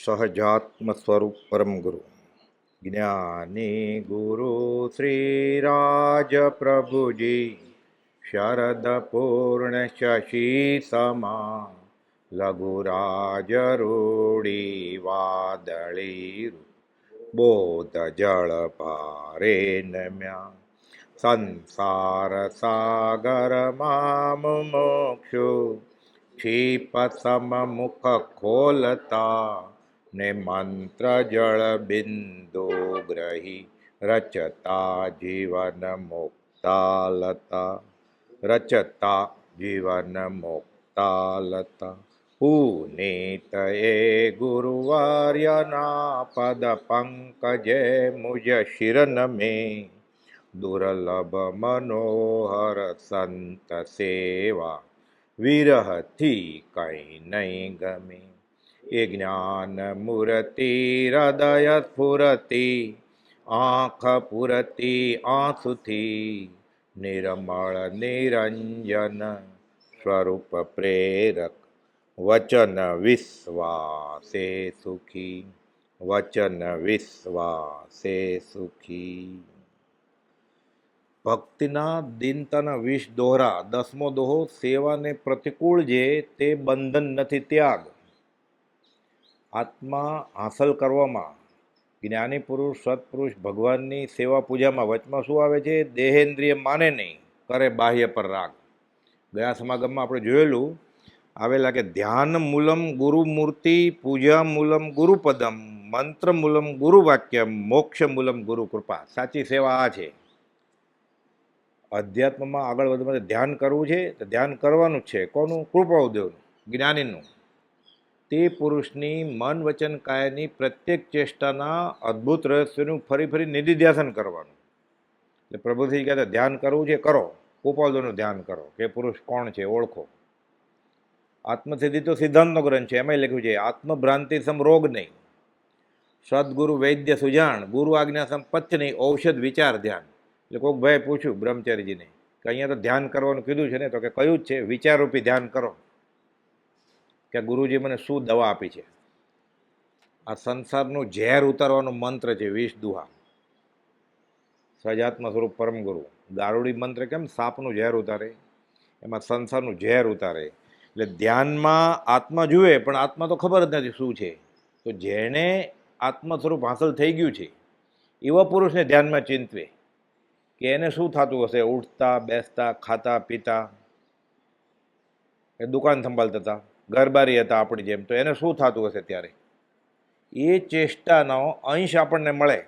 સહજાત્મ સ્વરૂપ પરમ ગુરુ જ્ઞાની ગુરુ શ્રી રાજ પ્રભુજી શરદ પૂર્ણ શશી સમા લઘુરાજ રૂડી વાદળી બોધ જળ ભારે નમ્યા સંસાર સાગર મામ મોક્ષુ ક્ષિપ સમ મુખ ખોલતા ને મંત્ર જળ બિંદુ ગ્રહી રચતા જીવન મુક્તા લતા રચતા જીવન મુક્તા લતા પુનીત એ ગુરુવાર્યના પદ પંકજે મુજ શિરન મેં દુર્લભ મનોહર સંત સેવા વિરહથી કઈ નહીં ગમે એ જ્ઞાન મૂર્તિ હૃદય સ્ફુરતિ આંખ પૂરતી આંસુથી નિર્મળ નિરંજન સ્વરૂપ પ્રેરક વચન વિશ્વાસે સુખી વચન વિશ્વાસે સુખી. ભક્તિના દિનતાના 20 દોહરા. 10મો દોહો સેવાને પ્રતિકૂળ જે તે બંધન નથી ત્યાગ. આત્મા હાંસલ કરવામાં જ્ઞાની પુરુષ સત્પુરુષ ભગવાનની સેવા પૂજામાં વચમાં શું આવે છે? દેહેન્દ્રિય માને નહીં, કરે બાહ્ય પર રાગ. ગયા સમાગમમાં આપણે જોયેલું આવેલા કે ધ્યાન મૂલમ ગુરુ મૂર્તિ, પૂજા મૂલમ ગુરુપદમ, મંત્ર મૂલમ ગુરુ વાક્યમ, મોક્ષ મૂલમ ગુરુ કૃપા. સાચી સેવા આ છે. અધ્યાત્મમાં આગળ વધવા માટે ધ્યાન કરવું છે તો ધ્યાન કરવાનું જ છે. કોનું? કૃપાદેવનું, જ્ઞાનીનું. તે પુરુષની મન વચન કાયની પ્રત્યેક ચેષ્ટાના અદ્ભુત રહસ્યનું ફરી ફરી નિધિધ્યાસન કરવાનું. એટલે પ્રભુજી કહેતા ધ્યાન કરવું છે, કરો. કૃપાદેવનું ધ્યાન કરો કે પુરુષ કોણ છે ઓળખો. આત્મસિદ્ધિ તો સિદ્ધાંતનો ગ્રંથ છે. એમાંય લખ્યું છે આત્મભ્રાંતિ સમ રોગ નહીં, સદગુરુ વૈદ્ય સુજાણ, ગુરુ આજ્ઞા સમ પથ્ય નહીં, ઔષધ વિચાર ધ્યાન. એટલે કોઈક ભાઈ પૂછ્યું બ્રહ્મચારીજીને કે અહીંયા તો ધ્યાન કરવાનું કીધું છે ને, તો કે કયું જ છે? વિચારરૂપી ધ્યાન કરો. કે ગુરુજી મને શું દવા આપી છે? આ સંસારનું ઝેર ઉતારવાનો મંત્ર છે 20 દુહા. સહજાત્મ સ્વરૂપ પરમ ગુરુ. ગારુડી મંત્ર કેમ સાપનું ઝેર ઉતારે, એમાં સંસારનું ઝેર ઉતારે. એટલે ધ્યાનમાં આત્મા જુએ પણ આત્મા તો ખબર જ નથી શું છે. તો જેણે આત્મ સ્વરૂપ હાંસલ થઈ ગયું છે એવા પુરુષને ધ્યાનમાં ચિંતવે કે એને શું થતું હશે. ઉઠતા બેસતા ખાતા પીતા, એ દુકાન સંભાળતા હતા, ઘરબારી હતા આપણી જેમ, તો એને શું થતું હશે ત્યારે? એ ચેષ્ટાનો અંશ આપણને મળે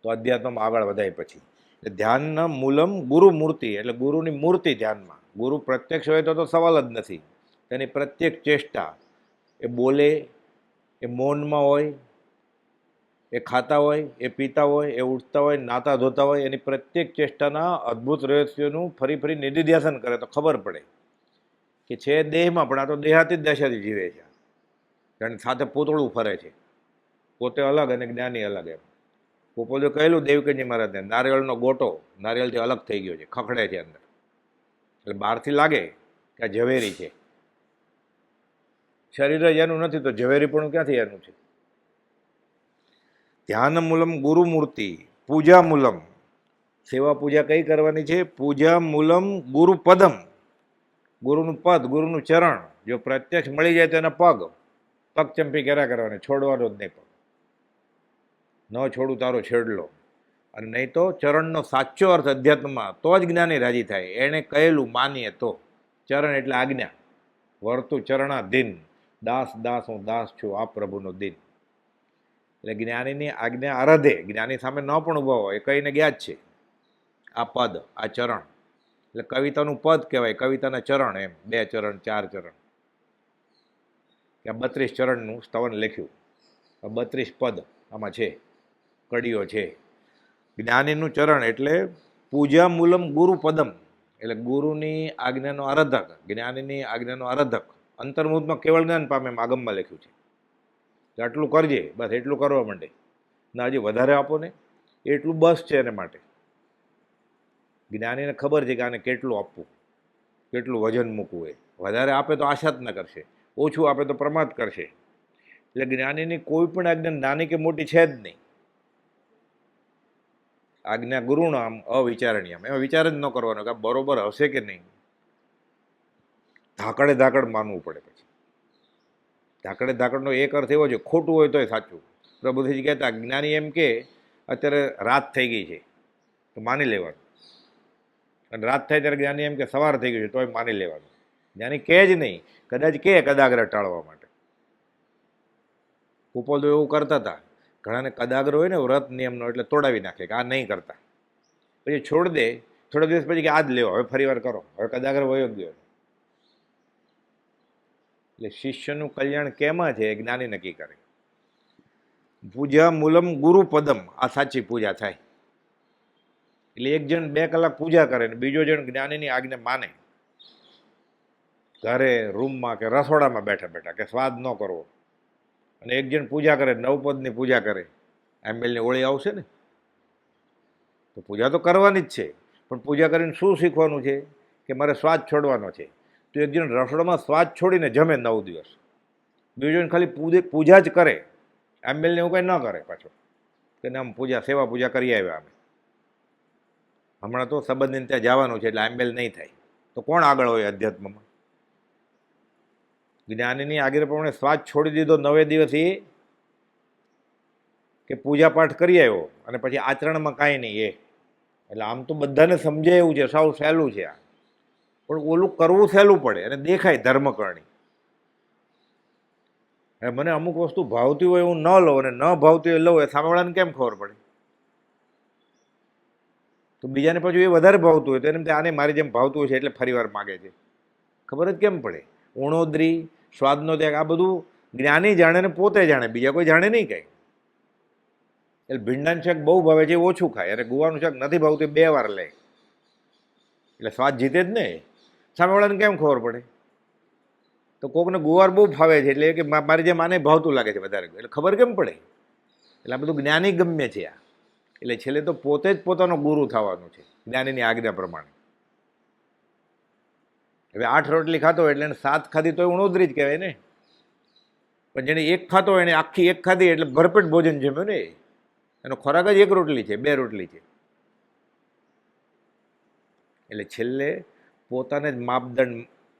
તો અધ્યાત્મમાં આગળ વધાય. પછી ધ્યાનના મૂલમ ગુરુ મૂર્તિ, એટલે ગુરુની મૂર્તિ ધ્યાનમાં. ગુરુ પ્રત્યક્ષ હોય તો સવાલ જ નથી. તેની પ્રત્યેક ચેષ્ટા, એ બોલે, એ મૌનમાં હોય, એ ખાતા હોય, એ પીતા હોય, એ ઉઠતા હોય, નાતા ધોતા હોય, એની પ્રત્યેક ચેષ્ટાના અદ્ભુત રહસ્યોનું ફરી ફરી નિધિધ્યાસન કરે તો ખબર પડે કે છે દેહમાં, પણ આ તો દેહાતી જ દશાથી જીવે છે. કારણ સાથે પૂતળું ફરે છે, પોતે અલગ અને જ્ઞાની અલગ. એમ પોપોલે કહેલું દેવકીજી મહારાજને, નારિયેળનો ગોટો નારિયેળથી અલગ થઈ ગયો છે, ખખડે છે અંદર. એટલે બહારથી લાગે કે આ ઝવેરી છે, શરીર જ એનું નથી તો ઝવેરી પણ ક્યાંથી એનું છે? ધ્યાન મૂલમ ગુરુ મૂર્તિ, પૂજા મૂલમ. સેવા પૂજા કઈ કરવાની છે? પૂજા મૂલમ ગુરુ પદમ, ગુરુનું પદ, ગુરુનું ચરણ. જો પ્રત્યક્ષ મળી જાય તો એના પગ ચંપી કર્યા કરવાને, છોડવાનો જ નહીં. પગ ન છોડું તારો છેડલો. અને નહીં તો ચરણનો સાચો અર્થ અધ્યાત્મમાં તો જ જ્ઞાની રાજી થાય. એણે કહેલું માનીએ તો. ચરણ એટલે આજ્ઞા. વર્તુ ચરણાધીન, દાસ દાસ હું દાસ છું આ પ્રભુનો દિન. એટલે જ્ઞાનીની આજ્ઞા આરાધે. જ્ઞાની સામે ન પણ ઉભા હોય, એ કહીને ગયા જ છે. આ પદ, આ ચરણ એટલે કવિતાનું પદ કહેવાય, કવિતાના ચરણ. એમ 2 ચરણ 4 ચરણ. ત્યાં 32 ચરણનું સ્તવન લખ્યું, 32 પદ આમાં છે, કડીઓ છે. જ્ઞાનીનું ચરણ એટલે પૂજા મૂલમ ગુરુ પદમ, એટલે ગુરુની આજ્ઞાનો આરાધક, જ્ઞાનીની આજ્ઞાનો આરાધક. અંતર્મુખમાં કેવળ જ્ઞાન પામે એમ આગમમાં લખ્યું છે. આટલું કરજે, બસ એટલું કરવા માંડે. ના હજી વધારે આપો ને, એટલું બસ છે એને માટે. જ્ઞાનીને ખબર છે કે આને કેટલું આપવું, કેટલું વજન મૂકવું. એ વધારે આપે તો આશા જ ન કરશે, ઓછું આપે તો પ્રમાદ કરશે. એટલે જ્ઞાનીની કોઈ પણ આજ્ઞા નાની કે મોટી છે જ નહીં. આજ્ઞા ગુરુના આમ અવિચારણીય, એમાં વિચાર જ ન કરવાનો કે બરોબર હશે કે નહીં. ધાકડે ધાકડ માનવું પડે. પછી ધાકડે ધાકડનો એક અર્થ એવો છે, ખોટું હોય તોય સાચું. પ્રભુજી કહેતા જ્ઞાની એમ કે અત્યારે રાત થઈ ગઈ છે તો માની લેવાનું, અને રાત થાય ત્યારે જ્ઞાની એમ કે સવાર થઈ ગયું છે તોય માની લેવાનું. જ્ઞાની કહે જ નહીં, કદાચ કહે કદાગ્રહ ટાળવા માટે. કુપોદો એવું કરતા હતા, ઘણાને કદાગ્રહ હોય ને વ્રત નિયમનો એટલે તોડાવી નાખે કે આ નહીં કરતા, પછી છોડ દે. થોડા દિવસ પછી કે આ જ લેવો, હવે ફરી વાર કરો, હવે કદાગ્રહ વયો જ ગયો. એટલે શિષ્યનું કલ્યાણ કેમાં છે એ જ્ઞાની નક્કી કરે. પૂજા મૂલમ ગુરુ પદમ, આ સાચી પૂજા થાય. એટલે એક જણ 2 કલાક પૂજા કરે ને બીજો જણ જ્ઞાનીની આજ્ઞા માને, ઘરે રૂમમાં કે રસોડામાં બેઠા બેઠા કે સ્વાદ ન કરવો. અને એક જણ પૂજા કરે, 9 પદની પૂજા કરે. આંબેલની ઓળી આવશે ને તો પૂજા તો કરવાની જ છે, પણ પૂજા કરીને શું શીખવાનું છે કે મારે સ્વાદ છોડવાનો છે. તો એક જણ રસોડામાં સ્વાદ છોડીને જમે 9 દિવસ, બીજો જણ ખાલી પૂજા જ કરે. આંબેલને એવું કંઈ ન કરે પાછો કે આમ પૂજા સેવા પૂજા કરી આવ્યા અમે, હમણાં તો સંબંધીને ત્યાં જવાનું છે એટલે આંબેલ નહીં થાય. તો કોણ આગળ હોય અધ્યાત્મમાં? જ્ઞાનીની આજ્ઞા પ્રમાણે સ્વાદ છોડી દીધો 9 દિવસ એ કે પૂજા પાઠ કરી આવ્યો અને પછી આચરણમાં કાંઈ નહીં એ. એટલે આમ તો બધાને સમજાય એવું છે, સાવ સહેલું છે આ, પણ ઓલું કરવું સહેલું પડે અને દેખાય ધર્મકરણી. હવે મને અમુક વસ્તુ ભાવતી હોય હું ન લઉં અને ન ભાવતી હોય લઉં, એ સામેવાળાને કેમ ખબર પડે? તો બીજાને પાછું એ વધારે ભાવતું હોય તો એને આને મારી જેમ ભાવતું હોય છે એટલે ફરીવાર માગે છે, ખબર જ કેમ પડે? ઉણોદરી, સ્વાદનો ત્યાગ, આ બધું જ્ઞાની જાણે ને પોતે જાણે, બીજા કોઈ જાણે નહીં કાંઈ. એટલે ભીંડાનું શાક બહુ ભાવે છે એ ઓછું ખાય, અને ગુવાનું શાક નથી ભાવતું 2 વાર લે, એટલે સ્વાદ જીતે જ ને. સામેવાળાને કેમ ખબર પડે? તો કોકને ગુવાર બહુ ભાવે છે એટલે કે મારી જેમ આને ભાવતું લાગે છે વધારે, એટલે ખબર કેમ પડે? એટલે આ બધું જ્ઞાની ગમ્ય છે આ. એટલે છેલ્લે તો પોતે જ પોતાનો ગુરુ થવાનું છે જ્ઞાનીની આજ્ઞા પ્રમાણે. હવે 8 રોટલી ખાતો હોય એટલે એને 7 ખાધી તો ઉણોદરી જ કહેવાય ને, પણ જેને 1 ખાતો હોય એને આખી 1 ખાધી એટલે ભરપેટ ભોજન જમ્યું ને. એનો ખોરાક જ 1 રોટલી છે, 2 રોટલી છે. એટલે છેલ્લે પોતાને જ માપદંડ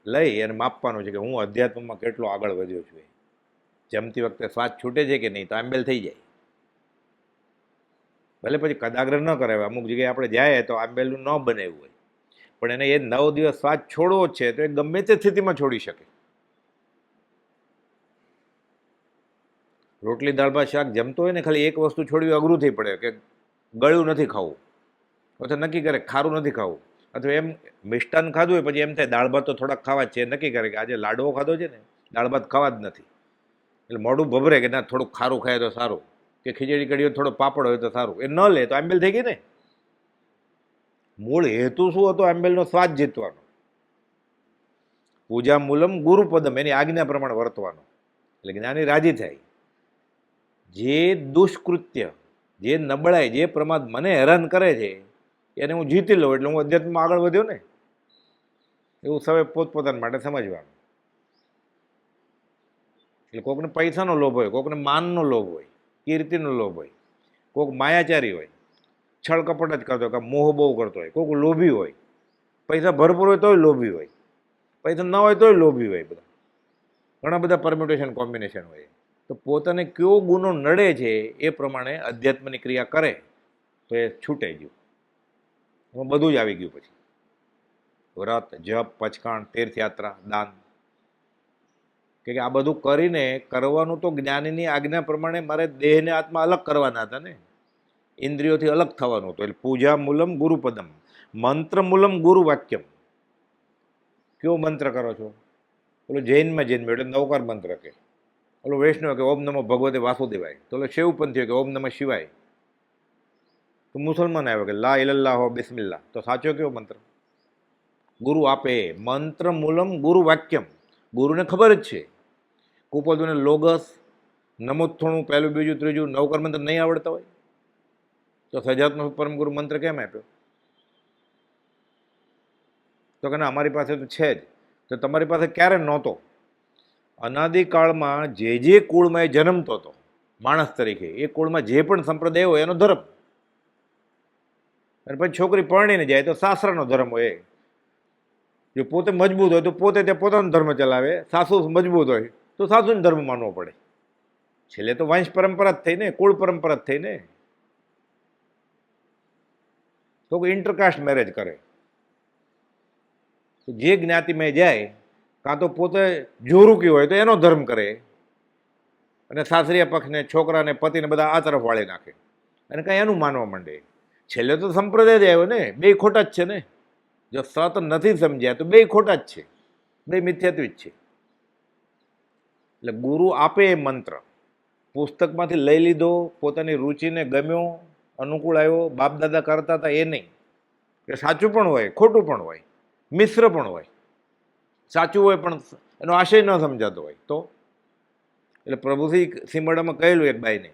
લઈ અને માપવાનું છે કે હું અધ્યાત્મમાં કેટલો આગળ વધ્યો છું. જમતી વખતે શ્વાસ છૂટે છે કે નહીં તો આંબેલ થઈ જાય. ભલે પછી કદાગ્રહ ન કરાવે, અમુક જગ્યાએ આપણે જાય તો આંબેલનું ન બનાવ્યું હોય, પણ એને એ 9 દિવસ શ્વાસ છોડવો છે તો એ ગમે તે સ્થિતિમાં છોડી શકે. રોટલી દાળ ભાત શાક જમતો હોય ને, ખાલી એક વસ્તુ છોડવી અઘરું થઈ પડે કે ગળ્યું નથી ખાવું, અથવા નક્કી કરે ખારું નથી ખાવું, અથવા એમ મિષ્ટાન ખાધું હોય પછી એમ થાય દાળ ભાત તો થોડાક ખાવા જ છે, નક્કી કરે કે આજે લાડવો ખાધો છે ને દાળ ભાત ખાવા જ નથી. એટલે મોઢું ભભરે કે ના થોડુંક ખારું ખાય તો સારું, કે ખીચડી કઢી હોય થોડો પાપડ હોય તો સારું, એ ન લે તો આંબેલ થઈ ગઈ ને. મૂળ હેતુ શું હતો? આંબેલનો સ્વાદ જીતવાનો. પૂજા મૂલમ ગુરુપદમ, એની આજ્ઞા પ્રમાણે વર્તવાનો, એટલે જ્ઞાની રાજી થાય. જે દુષ્કૃત્ય, જે નબળાઈ, જે પ્રમાદ મને હેરાન કરે છે એને હું જીતી લઉં એટલે હું અધ્યાત્મમાં આગળ વધ્યો ને. એવું સૌએ પોતપોતાના માટે સમજવાનું. એટલે કોકને પૈસાનો લોભ હોય, કોકને માનનો લોભ હોય, કીર્તિનો લોભ હોય, કોક માયાચારી હોય, છળ કપટ જ કરતો હોય, મોહ બહુ કરતો હોય, કોક લોભી હોય, પૈસા ભરપૂર હોય તોય લોભી હોય, પૈસા ન હોય તોય લોભી હોય. બધા ઘણા બધા પરમ્યુટેશન કોમ્બિનેશન હોય. તો પોતાને કયો ગુનો નડે છે એ પ્રમાણે અધ્યાત્મની ક્રિયા કરે તો એ છૂટે ગયું. એમાં બધું જ આવી ગયું. પછી વ્રત, જપ, પચકાણ, તીર્થયાત્રા, દાન, કે આ બધું કરીને કરવાનું તો જ્ઞાનીની આજ્ઞા પ્રમાણે મારે દેહને આત્મા અલગ કરવાના હતા ને, ઇન્દ્રિયોથી અલગ થવાનું હતું. એટલે પૂજા મૂલમ ગુરુપદમ, મંત્ર મૂલમ ગુરુ વાક્યમ. કયો મંત્ર કરો છો? પેલો જૈનમાં એટલે 9કાર મંત્ર કે, ઓલો વૈષ્ણવ કે ઓમ નમો ભગવતે વાસુદેવાય, તો ઓલો શિવપંથી કે ઓમ નમઃ શિવાય, તો મુસલમાન આવ્યો કે લા ઇલલ્લાહ હો બિસ્મિલ્લાહ. તો સાચો કયો મંત્ર? ગુરુ આપે. મંત્ર મૂલમ ગુરુ વાક્યમ, ગુરુને ખબર જ છે. કુપોદોને લોગસ, નમોત્થોણું, પહેલું બીજું ત્રીજું 9કાર મંત્ર નહીં આવડતા હોય તો સજાત્મ પરમ ગુરુ મંત્ર કેમ આપ્યો? તો કે ના અમારી પાસે તો છે જ. તો તમારી પાસે ક્યારે નહોતો? અનાદિકાળમાં જે કુળમાં એ જન્મતો હતો માણસ તરીકે, એ કુળમાં જે પણ સંપ્રદાય હોય એનો ધર્મ. અને પછી છોકરી પરણીને જાય તો સાસરાનો ધર્મ હોય. જો પોતે મજબૂત હોય તો પોતે તે પોતાનો ધર્મ ચલાવે, સાસુ મજબૂત હોય તો સાસુનો ધર્મ માનવો પડે. છેલ્લે તો વંશ પરંપરા જ થઈ ને, કુળ પરંપરા જ થઈ ને. તો ઇન્ટરકાસ્ટ મેરેજ કરે, જે જ્ઞાતિમાં જાય, કાં તો પોતે જોરુકી હોય તો એનો ધર્મ કરે, અને સાસરિયા પક્ષને, છોકરાને, પતિને બધા આ તરફ વાળી નાખે, અને કાંઈ એનું માનવા માંડે. છેલ્લે તો સંપ્રદાય જ આવ્યો ને, બે ખોટા જ છે ને. જો સત નથી સમજ્યા તો બે ખોટા જ છે, બે મિથ્યાત્વી જ છે. એટલે ગુરુ આપે એ મંત્ર પુસ્તકમાંથી લઈ લીધો, પોતાની રુચિને ગમ્યો, અનુકૂળ આવ્યો, બાપ દાદા કરતા હતા એ નહીં. કે સાચું પણ હોય, ખોટું પણ હોય, મિશ્ર પણ હોય. સાચું હોય પણ એનો આશય ન સમજાતો હોય તો. એટલે પ્રભુશ્રી સિમરડામાં કહેલું એક બાઈને,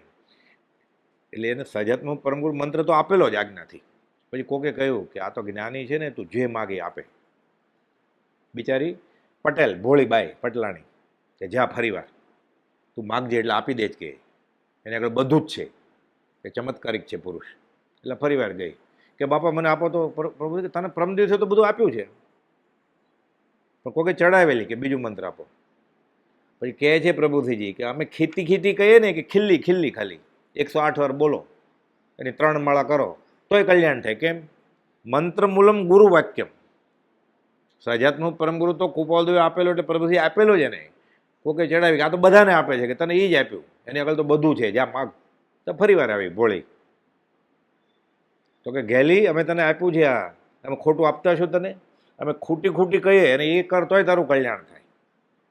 એટલે એને સજાત્મ પરમગુરુ મંત્ર તો આપેલો જ આજ્ઞાથી. પછી કોકે કહ્યું કે આ તો જ્ઞાની છે ને, તું જે માગે આપે. બિચારી પટેલ ભોળી બાઈ પટલાણી કે જા ફરીવાર તું માગજે એટલે આપી દે જ, કે એને આગળ બધું જ છે, કે ચમત્કારિક છે પુરુષ. એટલે ફરીવાર ગઈ કે બાપા મને આપો તો. પ્રભુ કે તને પ્રમ દિવસે તો બધું આપ્યું છે, પણ કોકે ચડાવેલી કે બીજું મંત્ર આપો. પછી કહે છે પ્રભુજીજી કે અમે ખીતી ખીતી કહીએ ને, કે ખીલ્લી ખીલ્લી ખાલી 108 વાર બોલો, એની 3 માળા કરો તોય કલ્યાણ થાય. કેમ? મંત્ર મૂલમ ગુરુ વાક્યમ. સહજાત્મ પરમગુરુ તો કૃપાલદેવે આપેલો, એટલે પ્રભુજી આપેલો જ એને. કોકે ચડાવી કે આ તો બધાને આપે છે, કે તને એ જ આપ્યું, એની આગળ તો બધું છે, જ્યાં માગ. તો ફરી વાર આવી ભોળી તો કે ગેલી અમે તને આપ્યું છે, આ તમે ખોટું આપતા છો, તને અમે ખૂટી ખૂટી કહીએ અને એ કર તોય તારું કલ્યાણ થાય.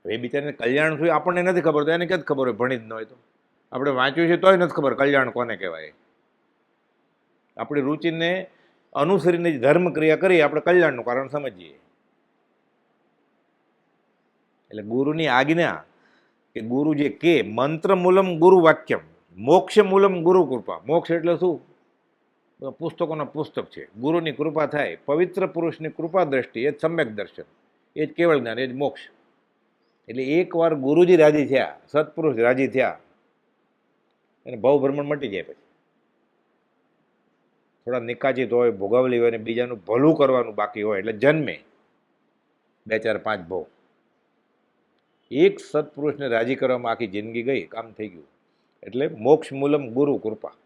એ બિચારીને કલ્યાણ શું આપણને નથી ખબર, તો એને ક્યાં ખબર હોય? ભણી જ ન હોય તો. આપણે વાંચ્યું છે તોય નથી ખબર કલ્યાણ કોને કહેવાય. આપણી રુચિને અનુસરીને ધર્મ ક્રિયા કરી આપણે કલ્યાણનું કારણ સમજીએ. એટલે ગુરુની આજ્ઞા, કે ગુરુ જે કે મંત્ર મૂલમ ગુરુ વાક્યમ, મોક્ષ મૂલમ ગુરુ કૃપા. મોક્ષ એટલે શું? પુસ્તકોના પુસ્તક છે. ગુરુની કૃપા થાય, પવિત્ર પુરુષની કૃપા દ્રષ્ટિ, એ જ સમ્યક દર્શન, એ જ કેવળ જ્ઞાન, એ જ મોક્ષ. એટલે એકવાર ગુરુજી રાજી થયા, સત્પુરુષ રાજી થયા, અને ભવભ્રમણ મટી જાય. પછી થોડા નિકાચિત હોય, ભોગવલી હોય, ને બીજાનું ભલું કરવાનું બાકી હોય, એટલે જન્મે 2 4 5 ભવ. એક સત્પુરુષને રાજી કરવામાં આખી જિંદગી ગઈ, કામ થઈ ગયું. એટલે મોક્ષ મૂલમ ગુરુ કૃપા.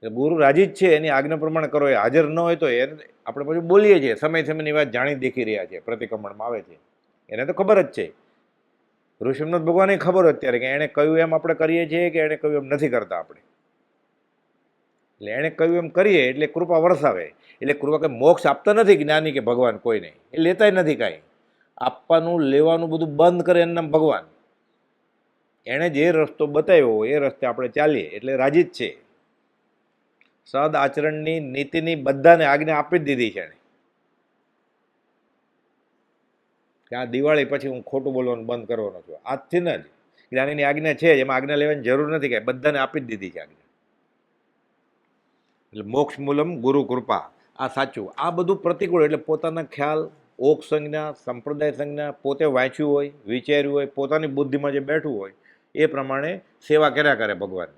ગુરુ રાજી જ છે, એની આજ્ઞા પ્રમાણે કરો. એ હાજર ન હોય તો એને આપણે પછી બોલીએ છીએ, સમય સમયની વાત જાણી દેખી રહ્યા છે, પ્રતિક્રમણમાં આવે છે. એને તો ખબર જ છે, ઋષિમનાથ ભગવાનને ખબર હોય અત્યારે કે એણે કહ્યું એમ આપણે કરીએ છીએ, કે એણે કહ્યું એમ નથી કરતા આપણે. એટલે એણે કહ્યું એમ કરીએ એટલે કૃપા વરસાવે. એટલે કૃપા કે મોક્ષ આપતા નથી જ્ઞાની કે ભગવાન કોઈને, એ લેતાય નથી કાંઈ. આપવાનું લેવાનું બધું બંધ કરે એનું નામ ભગવાન. એણે જે રસ્તો બતાવ્યો એ રસ્તે આપણે ચાલીએ એટલે રાજી જ છે. સદ આચરણની નીતિની બધાને આજ્ઞા આપી જ દીધી છે એણે, કે આ દિવાળી પછી હું ખોટું બોલવાનું બંધ કરવાનો છું. આજથી જ જ્ઞાનીની આજ્ઞા છે, એમાં આજ્ઞા લેવાની જરૂર નથી, કે બધાને આપી જ દીધી છે આજ્ઞા. એટલે મોક્ષ મૂલમ ગુરુ કૃપા, આ સાચું. આ બધું પ્રતિકૂળ, એટલે પોતાના ખ્યાલ, ઓક સંજ્ઞા, સંપ્રદાય સંજ્ઞા, પોતે વાંચ્યું હોય, વિચાર્યું હોય, પોતાની બુદ્ધિમાં જે બેઠું હોય એ પ્રમાણે સેવા કર્યા કરે ભગવાન.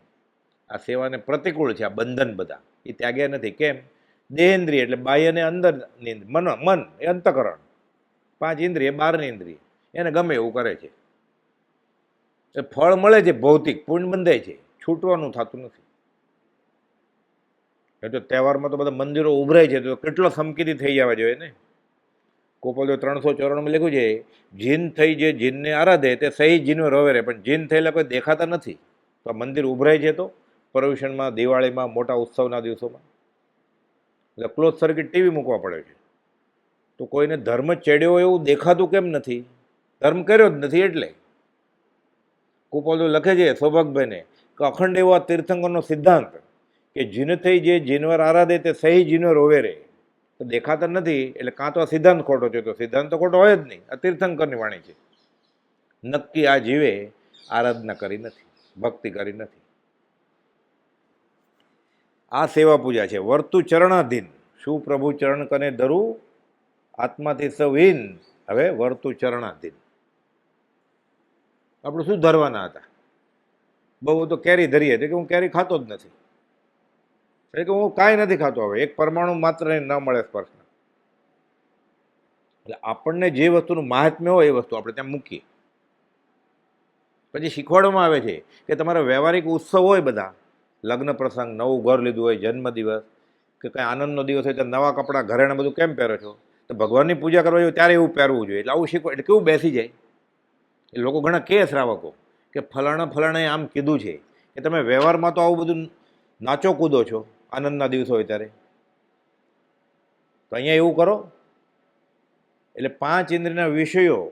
આ સેવાને પ્રતિકૂળ છે. આ બંધન બધા એ ત્યાગ્યા નથી. કેમ? દેહેન્દ્રિય એટલે બાહ્યને અંદરની, મન એ અંતકરણ, 5 ઇન્દ્રિય 12ની ઇન્દ્રિય, એને ગમે એવું કરે છે. એ ફળ મળે છે ભૌતિક, પુણ્ય બંધાય છે, છૂટવાનું થતું નથી. એ તો તહેવારમાં તો બધા મંદિરો ઉભરાય છે, તો કેટલો સમકીથી થઈ જવા જોઈએ ને. કોપલદેવ 394માં લખ્યું છે, જીન થઈ જે જીનને આરાધે તે સહી જીનો રવે રે. પણ જીન થયેલા કોઈ દેખાતા નથી, તો મંદિર ઉભરાય છે. તો પર્યુષણમાં, દિવાળીમાં, મોટા ઉત્સવના દિવસોમાં એટલે ક્લોઝ સર્કિટ ટીવી મૂકવા પડે છે. તો કોઈને ધર્મ ચડ્યો એવું દેખાતું કેમ નથી? ધર્મ કર્યો જ નથી. એટલે કુપોલદેવ લખે છે સૌભાગભાઈને કે અખંડ એવો આ તીર્થંકરનો સિદ્ધાંત, કે જીન થઈ જે જીનવર આરાધે તે સહી જીનો રોવે રે. તો દેખાતા નથી, એટલે કાં તો આ સિદ્ધાંત ખોટો છે. તો સિદ્ધાંત તો ખોટો હોય જ નહીં. આ તીર્થંકરની વાણી છે. નક્કી આ જીવે આરાધના કરી નથી, ભક્તિ કરી નથી. આ સેવા પૂજા છે. વર્તુ ચરણાધીન, શું પ્રભુ ચરણ કને ધરું, આત્માથી સવિન. હવે વર્તુ ચરણાધીન, આપણે શું ધરવાના હતા? બહુ તો કેરી ધરીએ તો કે હું કેરી ખાતો જ નથી, એટલે કે હું કાંઈ નથી ખાતો, હવે એક પરમાણુ માત્ર ન મળે સ્પર્શના. એટલે આપણને જે વસ્તુનું મહાત્મ્ય હોય એ વસ્તુ આપણે ત્યાં મૂકીએ. પછી શીખવાડવામાં આવે છે કે તમારા વ્યવહારિક ઉત્સવ હોય બધા, લગ્ન પ્રસંગ, નવું ઘર લીધું હોય, જન્મદિવસ કે કંઈ આનંદનો દિવસ હોય, ત્યારે નવા કપડાં ઘરેણા બધું કેમ પહેરો છો? તો ભગવાનની પૂજા કરવા જોઈએ ત્યારે એવું પહેરવું જોઈએ. એટલે આવું શીખવા, એટલે કેવું બેસી જાય. એ લોકો ઘણા કે શ્રાવકો કે ફલાણાએ આમ કીધું છે કે તમે વ્યવહારમાં તો આવું બધું નાચો કૂદો છો આનંદના દિવસો હોય ત્યારે, તો અહીંયા એવું કરો. એટલે 5 ઇન્દ્રિયના વિષયો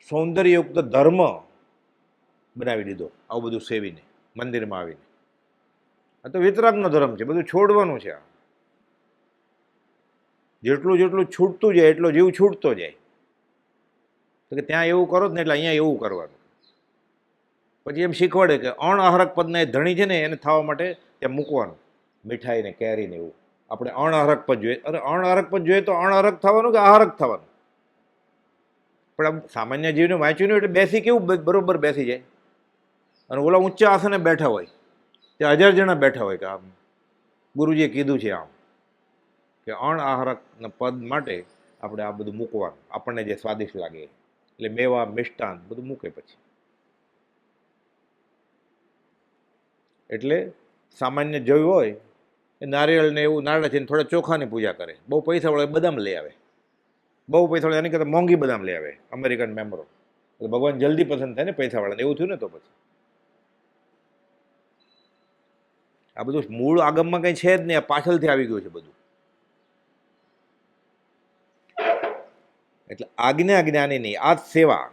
સૌંદર્યયુક્ત ધર્મ બનાવી દીધો આવું બધું સેવીને મંદિરમાં આવીને. આ તો વિતરાગનો ધર્મ છે, બધું છોડવાનું છે. જેટલું જેટલું છૂટતું જાય એટલો જીવ છૂટતો જાય. તો કે ત્યાં એવું કરો જ ને, એટલે અહીંયા એવું કરવાનું. પછી એમ શીખવાડે કે અણઆહારક પદના એ ધણી છે ને એને થવા માટે ત્યાં મૂકવાનું, મીઠાઈ ને કેરી ને એવું. આપણે અણઆહારક પદ જોઈએ, અરે અણઆહારક પદ જોઈએ તો અણઆહારક થવાનું કે આહારક થવાનું? પણ આમ સામાન્ય જીવને વાંચ્યું નહીં એટલે બેસી કેવું બરોબર બેસી જાય. અને ઓલા ઊંચા આસને બેઠા હોય ત્યાં 1000 જણા બેઠા હોય કે આમ ગુરુજીએ કીધું છે આમ કે અણઆહારકના પદ માટે આપણે આ બધું મૂકવાનું, આપણને જે સ્વાદિષ્ટ લાગે. એટલે મેવા મિષ્ટાન બધું મૂકે પછી. એટલે સામાન્ય જોયું હોય એ નારિયેળને એવું નારળ છે, થોડા ચોખાની પૂજા કરે. બહુ પૈસાવાળા બદામ લઈ આવે, બહુ પૈસાવાળા એની કરતાં મોંઘી બદામ લઈ આવે, અમેરિકન મેમ્બરો. એટલે ભગવાન જલ્દી પસંદ થાય ને પૈસાવાળાને, એવું થયું ને. તો પછી આ બધું મૂળ આગમમાં કંઈ છે જ નહીં, આ પાછળથી આવી ગયું છે બધું. એટલે આજ્ઞા જ્ઞાનીની આ જ સેવા,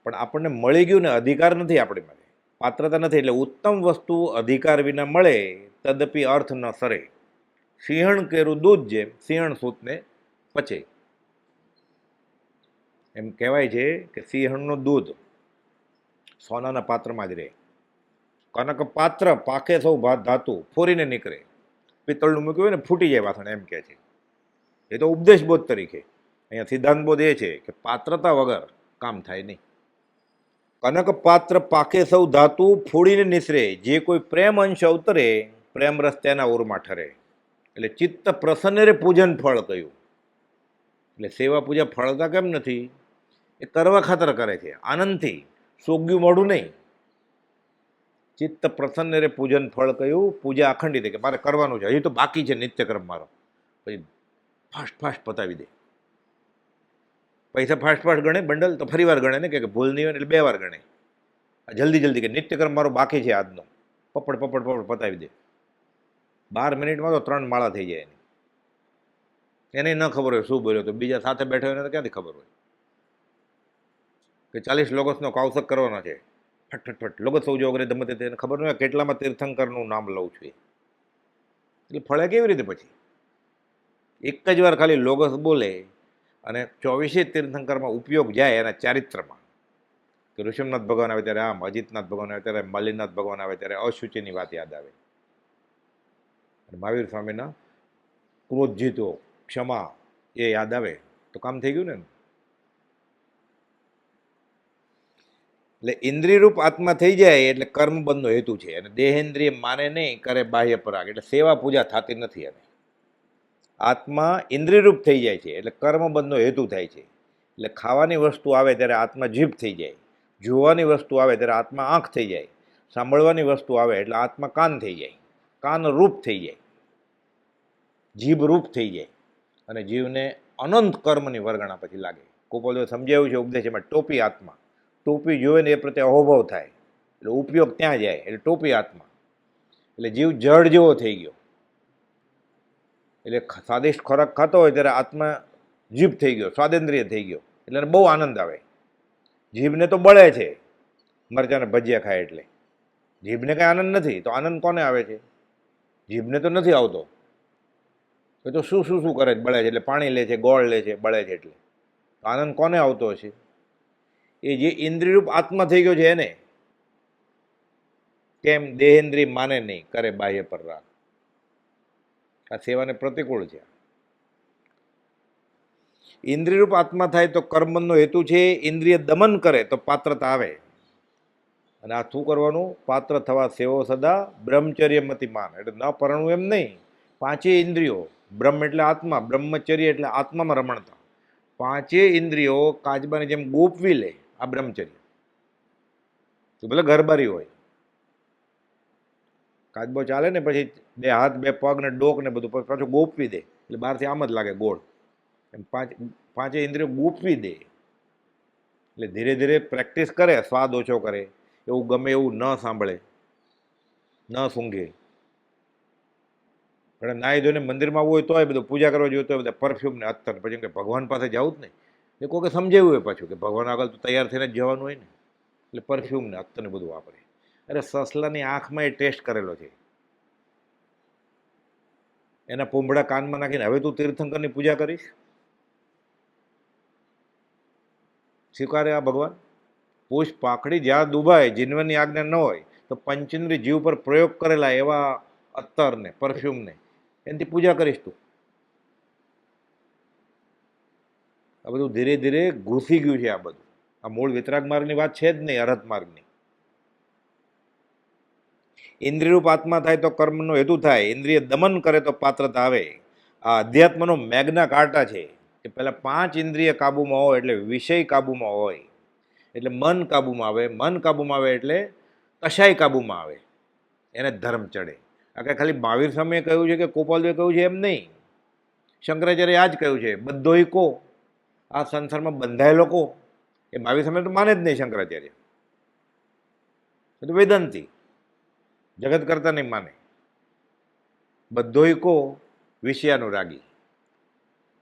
પણ આપણને મળી ગયું ને, અધિકાર નથી આપણી માટે, પાત્રતા નથી. એટલે ઉત્તમ વસ્તુ અધિકાર વિના મળે તદપી અર્થ ન સરે. સિંહણ કેરું દૂધ જેમ સિંહણ સૂતને પચે. એમ કહેવાય છે કે સિંહણનું દૂધ સોનાના પાત્રમાં જ રહે. કનક પાત્ર પાકે સૌ ધાતુ ફોરીને નીકળે. પિત્તળનું મૂક્યું હોય ને ફૂટી જાય વાસણ, એમ કહે છે. એ તો ઉપદેશ બોધ તરીકે. અહીંયા સિદ્ધાંત બોધ એ છે કે પાત્રતા વગર કામ થાય નહીં. કનક પાત્ર પાકે સૌ ધાતુ ફોડીને નિસરે, જે કોઈ પ્રેમ અંશ અવતરે પ્રેમ રસ તેના ઓરમાં ઠરે. એટલે ચિત્ત પ્રસન્ન રે પૂજન ફળ કહ્યું. એટલે સેવા પૂજા ફળતા કેમ નથી? એ કરવા ખાતર કરે છે, આનંદથી, સોગ્યું મોઢું નહીં. ચિત્ત પ્રસન્ન રે પૂજન ફળ કહ્યું. પૂજા અખંડિત કે મારે કરવાનું છે, હજી તો બાકી છે નિત્યક્રમ મારો. પછી ફાસ્ટ પતાવી દે. પૈસા ફાસ્ટ ગણે, બંડલ તો ફરી વાર ગણે ને કે ભૂલ નહીં હોય એટલે 2 વાર ગણે. જલ્દી કે નિત્યક્રમ મારો બાકી છે આજનો, પપડ પતાવી દે. 12 મિનિટમાં તો 3 માળા થઈ જાય. એને ન ખબર હોય શું બોલ્યો, તો બીજા સાથે બેઠા હોય એને તો ક્યાંથી ખબર હોય કે 40 લોગસનો કૌશક કરવાનો છે. ફટ લોગસ સૌ જો અગ્રે ધમતે, તેને ખબર ન હોય કેટલામાં તીર્થંકરનું નામ લઉં છું. એટલે ફળે કેવી રીતે? પછી એક જ વાર ખાલી લોગસ બોલે અને 24 તીર્થંકરમાં ઉપયોગ જાય એના ચારિત્રમાં. કે ઋષભનાથ ભગવાન આવે ત્યારે આમ, અજીતનાથ ભગવાન આવે ત્યારે, મલ્લિનાથ ભગવાન આવે ત્યારે અશુચિની વાત યાદ આવે. અને મહાવીર સ્વામીના ક્રોધ જીતો, ક્ષમા એ યાદ આવે તો કામ થઈ ગયું ને. એટલે ઇન્દ્રિયરૂપ આત્મા થઈ જાય એટલે કર્મબંધનો હેતુ છે. અને દેહેન્દ્રિય માને નહીં, કરે બાહ્ય પરાગ. એટલે સેવા પૂજા થતી નથી. અને આત્મા ઇન્દ્રિયરૂપ થઈ જાય છે એટલે કર્મબંધનો હેતુ થાય છે. એટલે ખાવાની વસ્તુ આવે ત્યારે આત્મા જીભ થઈ જાય, જોવાની વસ્તુ આવે ત્યારે આત્મા આંખ થઈ જાય, સાંભળવાની વસ્તુ આવે એટલે આત્મા કાન થઈ જાય, કાન રૂપ થઈ જાય, જીભ રૂપ થઈ જાય. અને જીવને અનંત કર્મની વરગણા પછી લાગે. કોપોલે સમજાવ્યું છે ઉપદેશમાં, ટોપી આત્મા. ટોપી જોવે ને એ પ્રત્યે અહોભાવ થાય એટલે ઉપયોગ ત્યાં જાય, એટલે ટોપી આત્મા. એટલે જીવ જળ જેવો થઈ ગયો. એટલે સ્વાદિષ્ટ ખોરાક ખાતો હોય ત્યારે આત્મા જીભ થઈ ગયો, સ્વાદેન્દ્રિય થઈ ગયો. એટલે બહુ આનંદ આવે. જીભને તો બળે છે મરચાંને ભજીયા ખાય એટલે. જીભને કાંઈ આનંદ નથી, તો આનંદ કોને આવે છે? જીભને તો નથી આવતો. એ તો શું કરે છે? બળે છે. એટલે પાણી લે છે, ગોળ લે છે, બળે છે. એટલે આનંદ કોને આવતો હશે? એ જે ઇન્દ્રિયરૂપ આત્મા થઈ ગયો છે એને. કેમ? દેહેન્દ્રિય માને નહીં, કરે બાહ્ય પર રાગ. આ સેવાને પ્રતિકૂળ છે. ઇન્દ્રિયરૂપ આત્મા થાય તો કર્મનો હેતુ છે, ઇન્દ્રિય દમન કરે તો પાત્રતા આવે. અને આ શું કરવાનું? પાત્ર થવા સેવો સદા બ્રહ્મચર્યમતી માન, એટલે ન પરણવું એમ નહીં. પાંચેય ઇન્દ્રિયો, બ્રહ્મ એટલે આત્મા, બ્રહ્મચર્ય એટલે આત્મામાં રમણતા. પાંચેય ઇન્દ્રિયો કાચબાની જેમ ગોપવી લે, આ બ્રહ્મચર્ય. તો ભલે ઘરબારી હોય, કાચબો ચાલે ને પછી બે હાથ બે પગ ને ડોક ને બધું પાછું ગોપવી દે, એટલે બહારથી આમ જ લાગે ગોળ. એમ પાંચેય ઇન્દ્રિયો ગોપવી દે. એટલે ધીરે ધીરે પ્રેક્ટિસ કરે, સ્વાદ ઓછો કરે, એવું ગમે એવું ન સાંભળે, ન સૂંઘે. પણ નાહી ધોઈને મંદિરમાં આવવું હોય તોય બધું પૂજા કરવા જોઈએ તો બધા પરફ્યુમ ને અત્તર, પછી કે ભગવાન પાસે જવું જ નહીં. એ કોઈ સમજાવ્યું હોય પાછું કે ભગવાન આગળ તો તૈયાર થઈને જ જવાનું હોય ને, એટલે પરફ્યુમ ને અત્તર ને બધું વાપરે. અરે સસલાની આંખમાં એ ટેસ્ટ કરેલો છે. એના પૂંભડા કાનમાં નાખીને હવે તું તીર્થંકરની પૂજા કરીશ? સ્વીકારે આ ભગવાન? પુષ્પ પાખડી જ્યાં દુબાય, જીનવનની આજ્ઞા ન હોય તો પંચેન્દ્રિય જીવ પર પ્રયોગ કરેલા એવા અત્તરને પરફ્યુમને એનાથી પૂજા કરીશ તું? આ બધું ધીરે ધીરે ઘૂસી ગયું છે. આ બધું આ મૂળ વિતરાગ માર્ગની વાત છે જ નહીં, અરહત માર્ગની. ઇન્દ્રિયરૂપ આત્મા થાય તો કર્મનો હેતુ થાય, ઇન્દ્રિય દમન કરે તો પાત્રતા આવે. આ અધ્યાત્મનો મેઘના કાંટા છે કે પહેલા 5 ઇન્દ્રિય કાબુમાં હોય એટલે વિષય કાબુમાં હોય, એટલે મન કાબુમાં આવે, મન કાબુમાં આવે એટલે કશાય કાબુમાં આવે, એને ધર્મ ચડે. આ કંઈ ખાલી મહાવીર સ્વામીએ કહ્યું છે કે ગોપાલદેવે કહ્યું છે એમ નહીં. શંકરાચાર્ય આ જ કહ્યું છે, બધોય કો, આ સંસારમાં બંધાયેલો કો. એ મહાવીર સ્વામી તો માને જ નહીં શંકરાચાર્ય, એ તો વેદાંતી, જગત કરતા નહીં માને. બધોય કો વિષયાનુરાગી,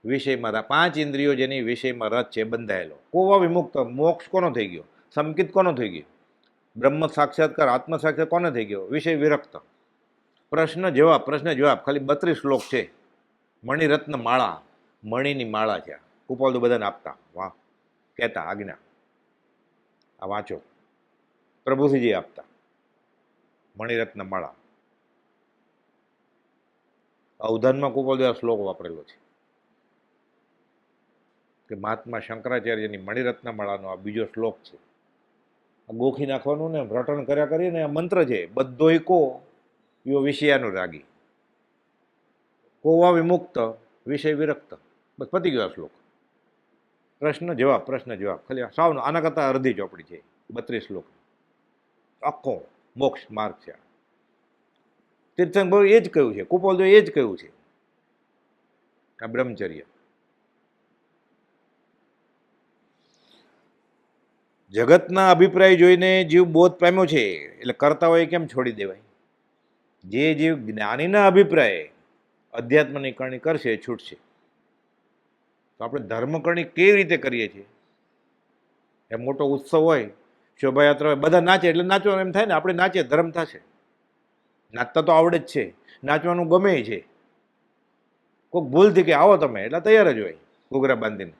વિષયમાં 5 ઇન્દ્રિયો જેની વિષયમાં રસ છે, બંધાયેલો. કોવા વિમુક્ત, મોક્ષ કોનો થઈ ગયો? સંકિત કોનો થઈ ગયો? બ્રહ્મ સાક્ષાત્કાર, આત્મ સાક્ષાત્કાર કોને થઈ ગયો? વિષય વિરક્ત. પ્રશ્ન જવાબ, પ્રશ્ન જવાબ, ખાલી 32 શ્લોક છે. મણિરત્ન માળા, મણિની માળા છે. કુપાલ તો બધાને આપતા, વાહ કહેતા આજ્ઞા, આ વાંચો. પ્રભુસિંહજી આપતા મણિરત્ન માળા. અવધાનમાં કુપાલ આ શ્લોક વાપરેલો છે કે મહાત્મા શંકરાચાર્યની મણિરત્ન માળાનો આ બીજો શ્લોક છે. ગોખી નાખવાનું ને રટણ કર્યા કરીને આ મંત્ર છે. બધોય કો યો વિષયાનુરાગી, કોવા વિમુક્ત, વિષય વિરક્ત. બસ પતી ગયો આ શ્લોક. પ્રશ્ન જવાબ, પ્રશ્ન જવાબ, ખાલી સાવ આના કરતાં અડધી ચોપડી છે, 32 શ્લોક, આખો મોક્ષ માર્ગ છે. તીર્થંકર એ જ કહ્યું છે, કુપાલદેવે એ જ કહ્યું છે, આ બ્રહ્મચર્ય. જગતના અભિપ્રાય જોઈને જીવ બોધ પામ્યો છે, એટલે કરતા હોય કેમ છોડી દેવાય? જે જીવ જ્ઞાનીના અભિપ્રાય અધ્યાત્મની કરણી કરશે એ છૂટશે. તો આપણે ધર્મકરણી કેવી રીતે કરીએ છીએ? એ મોટો ઉત્સવ હોય, શોભાયાત્રા હોય, બધા નાચે એટલે નાચવાનું એમ થાય ને આપણે નાચીએ ધર્મ થશે. નાચતા તો આવડે જ છે, નાચવાનું ગમે છે. કોઈક ભૂલથી કે આવો તમે એટલે તૈયાર જ હોય ઘૂઘરા બાંધીને,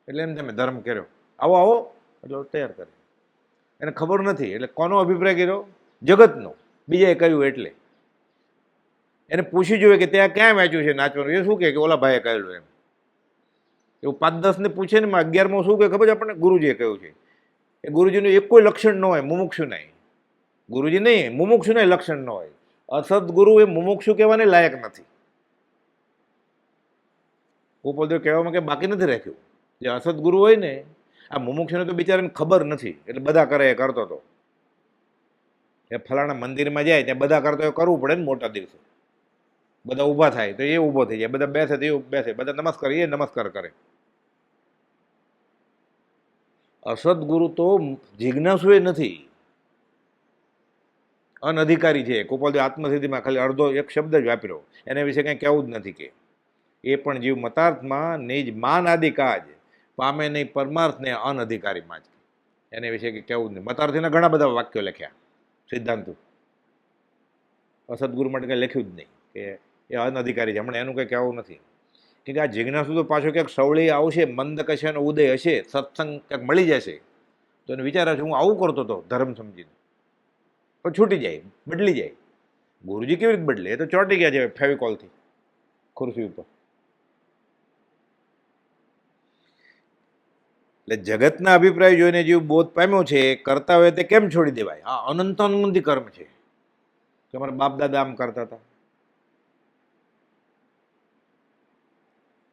એટલે એમ તમે ધર્મ કર્યો, આવો આવો એટલે તૈયાર કરે. એને ખબર નથી, એટલે કોનો અભિપ્રાય કર્યો? જગતનો, બીજાએ કહ્યું એટલે. એને પૂછી જોઈએ કે ત્યાં ક્યાં વાંચ્યું છે નાચવાનું? એ શું કહે કે ઓલા ભાઈએ કહેલું એમ. એવું 5-10 ને પૂછે ને 11માં શું કહે ખબર છે આપણને? ગુરુજીએ કહ્યું છે. એ ગુરુજીનું એક કોઈ લક્ષણ ન હોય, મુમુક્ષુ નહીં. ગુરુજી નહીં, મુમુક્ષુ નહીં લક્ષણ ન હોય. અસદગુરુ એ મુમુક્ષુ કહેવાને લાયક નથી. ગોપાલદેવ કહેવામાં કે બાકી નથી રાખ્યું. જે અસદગુરુ હોય ને, આ મુમુક્ષુને તો બિચારાને ખબર નથી, એટલે બધા કરે એ કરતો હતો. એ ફલાણા મંદિરમાં જાય ત્યાં બધા કરતો એ કરવું પડે ને. મોટા દિવસે બધા ઊભા થાય તો એ ઊભો થઈ જાય, બધા બેસે તો એ બેસે, બધા નમસ્કાર એ નમસ્કાર કરે. અસદગુરુ તો જિજ્ઞાસુ એ નથી, અનધિકારી છે. ગોપાલદેવ આત્મસિદ્ધિમાં ખાલી અડધો એક શબ્દ જ વાપર્યો, એના વિશે કંઈ કહેવું જ નથી. કે એ પણ જીવ મતાર્થમાં નિજ માન આદિ કાજ પામે નહીં પરમાર્થને અનધિકારીમાં જ, એને વિશે કંઈ કહેવું જ નહીં. મતાર્થીના ઘણા બધા વાક્યો લખ્યા સિદ્ધાંતો, અસદગુરુ માટે કંઈ લખ્યું જ નહીં કે એ અનધિકારી છે. હમણાં એનું કંઈ કહેવું નથી. કે આ જિજ્ઞાસુ તો પાછો ક્યાંક સવળી આવશે, મંદ કશાનો ઉદય હશે, સત્સંગ ક્યાંક મળી જશે તો એને વિચાર છે હું આવું કરતો હતો ધર્મ સમજીને, પણ છૂટી જાય, બદલી જાય. ગુરુજી કેવી રીતે બદલે? એ તો ચોંટી ગયા છે ફેવિકોલથી ખુરશી ઉપર. એટલે જગતના અભિપ્રાય જોઈને જે બોધ પામ્યો છે એ કરતા હોય તે કેમ છોડી દેવાય? આ અનંતાનંદી કર્મ છે કે અમારા બાપ દાદા આમ કરતા હતા.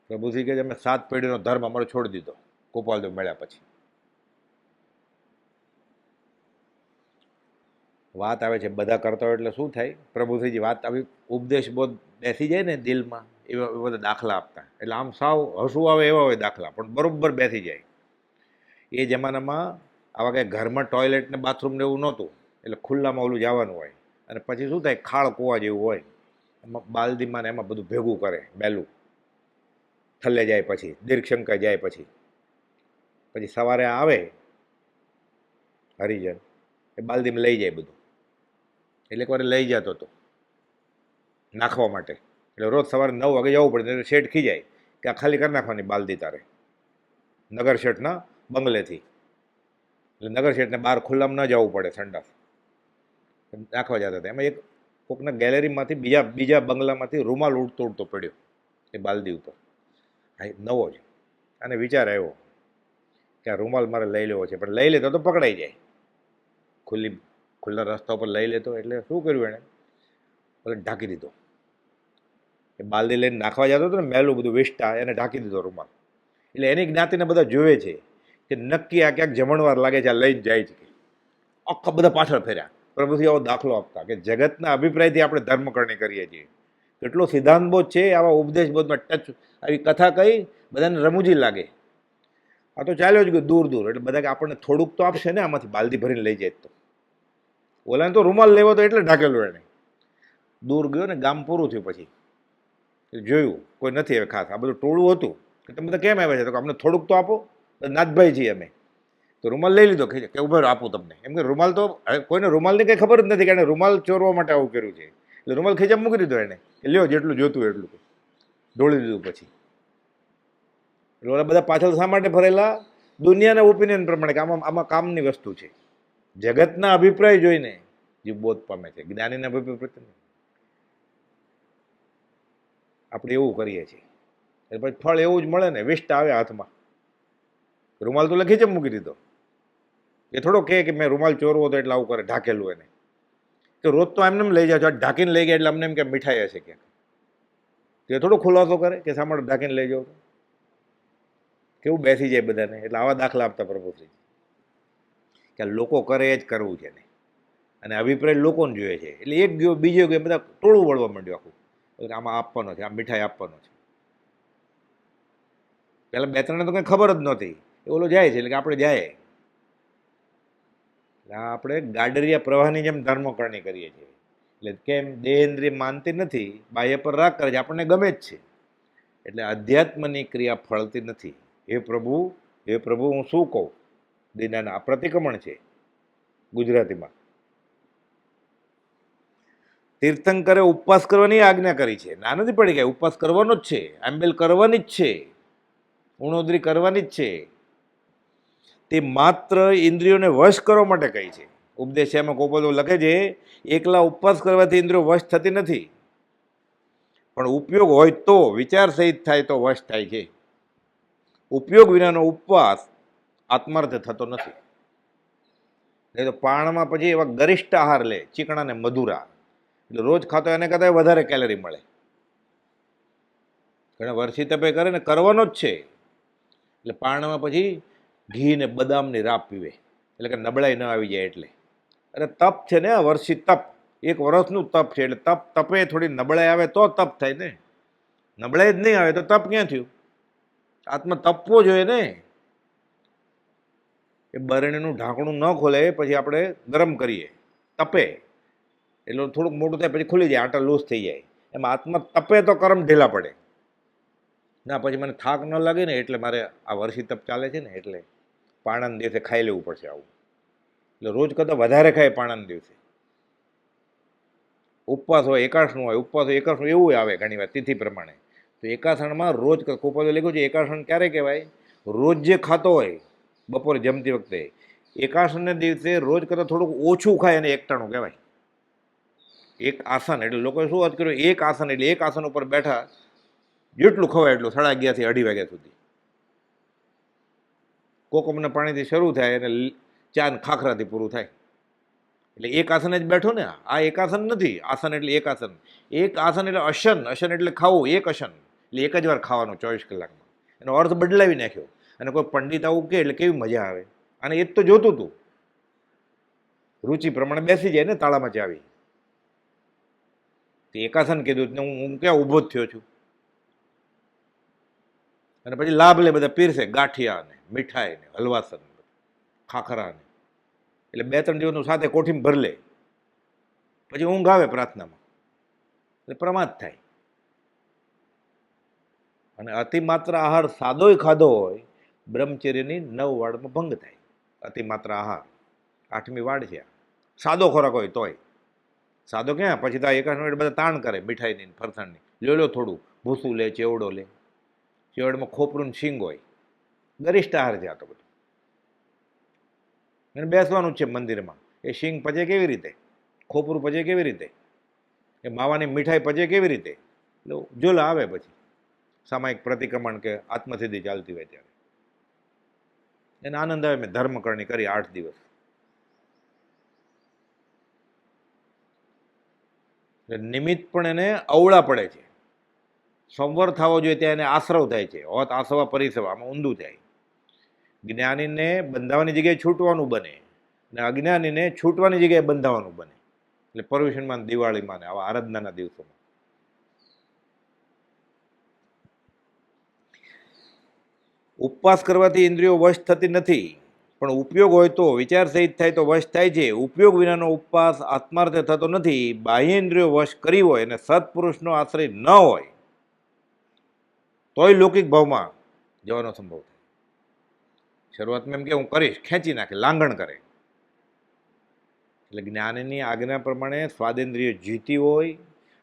પ્રભુજી કે અમે 7 પેઢીનો ધર્મ અમારો છોડી દીધો ગોપાલદેવ મળ્યા પછી. વાત આવે છે બધા કરતા હોય એટલે શું થાય? પ્રભુજીજી વાત આવી ઉપદેશ બોધ બેસી જાય ને દિલમાં, એવા બધા દાખલા આપતા. એટલે આમ સાવ હસવું આવે એવા હોય દાખલા, પણ બરોબર બેસી જાય. એ જમાનામાં આવા કંઈ ઘરમાં ટોયલેટ ને બાથરૂમ ને એવું નહોતું, એટલે ખુલ્લામાં ઓલું જવાનું હોય. અને પછી શું થાય, ખાળ કૂવા જેવું હોય, એમાં બાલદીમાં ને એમાં બધું ભેગું કરે, બેલું થલ્લે જાય, પછી દીર્ઘશંકર જાય, પછી સવારે આવે હરિજન એ બાલદીમાં લઈ જાય બધું. એટલે એક વાર લઈ જતો હતો નાખવા માટે, એટલે રોજ સવારે 9 વાગે જવું પડે. એટલે શેઠ ખીજાય કે આ ખાલી કરી નાખવાની બાલદી તારે, નગર શેઠના બંગલેથી. એટલે નગર શેઠને બહાર ખુલ્લામાં ન જવું પડે, સંડાસ નાખવા જતા હતા. એમાં એક કોકના ગેલેરીમાંથી બીજા બંગલામાંથી રૂમાલ ઉડતો ઉડતો પડ્યો એ બાલદી ઉપર. હા, નવો જ. અને વિચાર આવ્યો કે આ રૂમાલ મારે લઈ લેવો છે, પણ લઈ લેતો તો પકડાઈ જાય. ખુલ્લા રસ્તા ઉપર લઈ લેતો. એટલે શું કર્યું એણે? એટલે ઢાંકી દીધો. એ બાલદી લઈને નાખવા જતો હતો ને, મેલું બધું વિષ્ટા, એને ઢાંકી દીધો રૂમાલ. એટલે એની જ્ઞાતિને બધા જોવે છે કે નક્કી આ ક્યાંક જમણવાર લાગે છે, આ લઈને જાય છે. આખા બધા પાછળ ફેર્યા. પ્રભુજી આવો દાખલો આપતા કે જગતના અભિપ્રાયથી આપણે ધર્મકરણી કરીએ છીએ. કેટલો સિદ્ધાંત બોધ છે આવા ઉપદેશ બોધમાં ટચ. આવી કથા કઈ બધાને રમૂજી લાગે. આ તો ચાલ્યો જ ગયો દૂર દૂર. એટલે બધા કે આપણને થોડુંક તો આપશે ને આમાંથી, બાલદી ભરીને લઈ જાય તો. ઓલાને તો રૂમાલ લેવો તો એટલે ઢાકેલો એને. દૂર ગયો ને ગામ પૂરું થયું પછી જોયું કોઈ નથી હવે ખાસ. આ બધું ટોળું હતું કે તમે બધા કેમ આવ્યા છે? તો અમને થોડુંક તો આપો, નાથભાઈ છીએ અમે. તો રૂમાલ લઈ લીધો કે ઉભા આપું તમને. એમ કે રૂમાલ તો કોઈને રૂમાલની કંઈ ખબર જ નથી કે એને રૂમાલ ચોરવા માટે આવું કર્યું છે. એટલે રૂમાલ ખીચામાં મૂકી દીધો એને કે લ્યો જેટલું જોતું એટલું ઢોળી દીધું. પછી એટલે ઓલા બધા પાછળ શા માટે ફરેલા? દુનિયાના ઓપિનિયન પ્રમાણે કે આમાં કામની વસ્તુ છે. જગતના અભિપ્રાય જોઈને જે બોધ પામે છે, જ્ઞાનીના અભિપ્રાય આપણે એવું કરીએ છીએ. એટલે પછી ફળ એવું જ મળે ને, વિષ્ટ આવે હાથમાં. રૂમાલ તો લખી જ મૂકી દીધો. એ થોડો કે મેં રૂમાલ ચોરવો હતો એટલે આવું કરે, ઢાકેલું એને. તો રોજ તો એમને લઈ જાઓ છો, ઢાંકીને લઈ ગયા એટલે અમને એમ કે મીઠાઈ હશે ક્યાંક. તે થોડો ખુલાસો કરે કે શા માટે ઢાંકીને લઈ જાઓ? કેવું બેસી જાય બધાને. એટલે આવા દાખલા આપતા પ્રભુશ્રી કે લોકો કરે એ જ કરવું છે ને. અને અભિપ્રાય લોકોને જોઈએ છે. એટલે એક ગયો બીજો ગયો, બધા ટોળું વળવા માંડ્યું આખું. આમાં આપવાનો છે, આ મીઠાઈ આપવાનો છે. પહેલાં 2-3ને તો કંઈ ખબર જ નહોતી. એ ઓલો જાય છે એટલે કે આપણે જાય. આપણે ગાડરિયા પ્રવાહની જેમ ધર્મકરણી કરીએ છીએ. એટલે કેમ? દેહેન્દ્રિય માનતી નથી, બાહ્ય પર રાગ કરે છે, આપણને ગમે જ છે. એટલે અધ્યાત્મની ક્રિયા ફળતી નથી. હે પ્રભુ હું શું કહું? દીનાના આ પ્રતિક્રમણ છે ગુજરાતીમાં. તીર્થંકરે ઉપવાસ કરવાની આજ્ઞા કરી છે. ના નથી પડી ગયા, ઉપવાસ કરવાનો જ છે, આંબેલ કરવાની જ છે, ઉણોદરી કરવાની જ છે. તે માત્ર ઇન્દ્રિયોને વશ કરવા માટે કહી છે. ઉપદેશ્યામાં ગોપાલ લખે છે, એકલા ઉપવાસ કરવાથી ઇન્દ્રિયો વશ થતી નથી, પણ ઉપયોગ હોય તો, વિચાર સહિત થાય તો વશ થાય છે. ઉપયોગ વિનાનો ઉપવાસ આત્માર્થ થતો નથી. નહીં તો પાણમાં પછી એવા ગરિષ્ઠ આહાર લે, ચીકણા ને મધુરા, એટલે રોજ ખાતો એને કરતાં વધારે કેલરી મળે. ઘણા વર્ષી તપે કરે ને, કરવાનો જ છે. એટલે પારણામાં પછી ઘી ને બદામની રાબ પીવે, એટલે કે નબળાઈ ન આવી જાય. એટલે અરે તપ છે ને, વર્ષી તપ, 1 વર્ષનું તપ છે. એટલે તપે થોડી નબળાઈ આવે તો તપ થાય ને. નબળાઈ જ નહીં આવે તો તપ ક્યાં થયું? આત્મા તપવો જોઈએ ને. એ બરણીનું ઢાંકણું ન ખોલે પછી આપણે ગરમ કરીએ, તપે એટલે થોડુંક મોટું થાય, પછી ખુલી જાય, આટા લૂઝ થઈ જાય. એમાં આત્મા તપે તો કરમ ઢીલા પડે ના. પછી મને થાક ન લાગે ને, એટલે મારે આ વર્ષી તપ ચાલે છે ને, એટલે પાણાના દિવસે ખાઈ લેવું પડશે આવું. એટલે રોજ કરતાં વધારે ખાય પાણાના દિવસે. ઉપવાસ હોય, એકાસણ હોય, ઉપવાસ હોય, એકાસણ એવું આવે ઘણી વાર તિથિ પ્રમાણે. તો એકાસણમાં રોજ કોપાલે લખ્યું છે, એકાસણ ક્યારે કહેવાય? રોજ જે ખાતો હોય બપોરે જમતી વખતે, એકાસણને દિવસે રોજ કરતાં થોડુંક ઓછું ખાય અને એકટાણું કહેવાય. એક આસન એટલે લોકોએ શું વાત કર્યું? એક આસન એટલે એક આસન ઉપર બેઠા, જેટલું ખવાય એટલું 11:30 થી 2:30 વાગ્યા સુધી. કોકમના પાણીથી શરૂ થાય અને ચા ને ખાખરાથી પૂરું થાય. એટલે એક આસન જ બેઠો ને, આ એક આસન નથી. આસન એટલે એક આસન. એક આસન એટલે અશન, અશન એટલે ખાવું, એક અશન એટલે એક જ વાર ખાવાનું 24 કલાકમાં. એનો અર્થ બદલાવી નાખ્યો. અને કોઈ પંડિત આવું કે એટલે કેવી મજા આવે. અને એ જ તો જોતું હતું. રુચિ પ્રમાણે બેસી જાય ને તાળામાં ચાવી. તે એકાસન કીધું ને હું ક્યાં ઊભો જ થયો છું. અને પછી લાભ લે, બધા પીરસે, ગાંઠિયા ને મીઠાઈ ને હલવાસન ખાખરા ને. એટલે 2-3 દિવસનું સાથે કોઠીમાં ભર લે. પછી ઊંઘ આવે પ્રાર્થનામાં. એટલે પ્રમાદ થાય. અને અતિમાત્ર આહાર સાદોય ખાધો હોય, બ્રહ્મચર્યની 9 વાડમાં ભંગ થાય. અતિમાત્ર આહાર 8મી વાડ છે. સાદો ખોરાક હોય તોય. સાદો ક્યાં, પછી તો એકાસ મિનિટ બધા તાણ કરે મીઠાઈની ફરસાણની. લો થોડું ભૂસું લે, ચેવડો લે. ચેવડમાં ખોપરું શીંગ હોય. ગરિષ્ઠ આહાર છે આ તો બધું. અને બેસવાનું જ છે મંદિરમાં. એ શીંગ પચે કેવી રીતે, ખોપરું પચે કેવી રીતે, એ માવાની મીઠાઈ પચે કેવી રીતે. એટલે જોલા આવે પછી સામાયિક પ્રતિક્રમણ કે આત્મસિદ્ધિ ચાલતી હોય ત્યારે એને આનંદ આવે. મેં ધર્મકરણી કરી 8 દિવસ. નિમિત્ત પણ એને અવળા પડે છે. સંવર થવો જોઈએ ત્યાં એને આશ્રવ થાય છે. હોત આસવા પરિસવા, આમાં ઊંધું થાય. જ્ઞાનીને બંધાવાની જગ્યાએ છૂટવાનું બને, અને અજ્ઞાનીને છૂટવાની જગ્યાએ બંધાવાનું બને. એટલે પર્યુષણમાં, દિવાળીમાં, આવા આરાધનાના દિવસોમાં ઉપવાસ કરવાથી ઇન્દ્રિયો વશ થતી નથી, પણ ઉપયોગ હોય તો, વિચાર સહિત થાય તો વશ થાય છે. ઉપયોગ વિનાનો ઉપવાસ આત્માર્થે થતો નથી. બાહ્ય ઇન્દ્રિયો વશ કરી હોય અને સત્પુરુષનો આશ્રય ન હોય તોય લૌકિક ભાવમાં જવાનો સંભવ થાય. શરૂઆતમાં એમ કે હું કરીશ, ખેંચી નાખે, લાંઘણ કરે. એટલે જ્ઞાનીની આજ્ઞા પ્રમાણે સ્વાદેન્દ્રિય જીતી હોય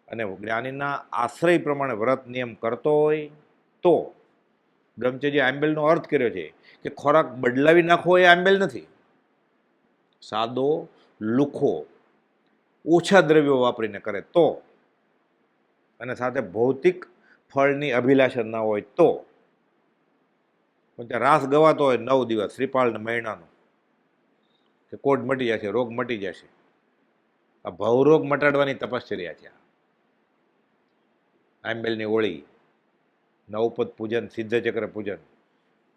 અને જ્ઞાનીના આશ્રય પ્રમાણે વ્રત નિયમ કરતો હોય તો. બ્રહ્મચર્ય આંબેલનો અર્થ કર્યો છે કે ખોરાક બદલાવી નાખવો એ આંબેલ નથી. સાદો, લુખો, ઓછા દ્રવ્યો વાપરીને કરે તો, અને સાથે ભૌતિક ફળની અભિલાષા ના હોય તો. પણ ત્યાં રાસ ગવાતો હોય 9 દિવસ શ્રીપાળ ને મહિનાનો, કે કોઢ મટી જશે, રોગ મટી જશે. આ ભવરોગ મટાડવાની તપશ્ચર્યા છે. આંબેલની ઓળી, નવપદ પૂજન, સિદ્ધચક્ર પૂજન.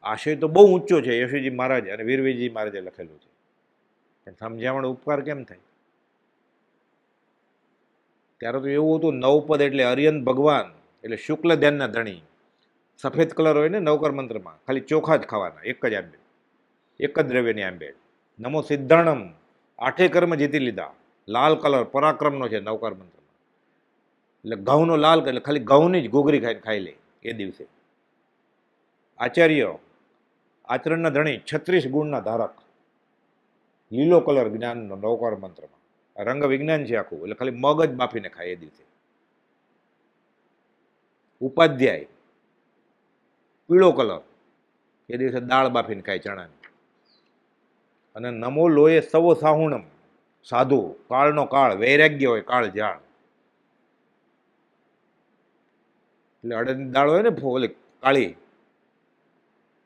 આશય તો બહુ ઊંચો છે. યશુજી મહારાજ અને વીરવીજી મહારાજે લખેલું છે. પણ સમજાવણ ઉપકાર કેમ થાય? ત્યારે તો એવું હતું, નવપદ એટલે અરિયન ભગવાન, એટલે શુક્લ ધ્યાનના ધણી. સફેદ કલર હોય ને નવકર મંત્રમાં, ખાલી ચોખા જ ખાવાના, એક જ આંબેલ, એક જ દ્રવ્યની આંબેલ. નમો સિદ્ધાણમ, 8 કર્મ જીતી લીધા. લાલ કલર પરાક્રમનો છે નવકર મંત્રમાં. એટલે ઘઉંનો લાલ, એટલે ખાલી ઘઉંની જ ઘૂઘરી ખાઈ લે એ દિવસે. આચાર્ય, આચરણના ધણી, 36 ગુણના ધારક. લીલો કલર જ્ઞાનનો નવકર મંત્રમાં. રંગ વિજ્ઞાન છે આખું. એટલે ખાલી મગ જ બાફીને ખાય એ દિવસે. ઉપાધ્યાય, પીળો કલર, એ દિવસે દાળ બાફીને ખાય ચણાની. અને નમો લોએ સવો સાહુણમ, સાધુ, કાળનો કાળ, વૈરાગ્ય હોય, કાળ ઝાડ. એટલે અડદની દાળ હોય ને ઓલી કાળી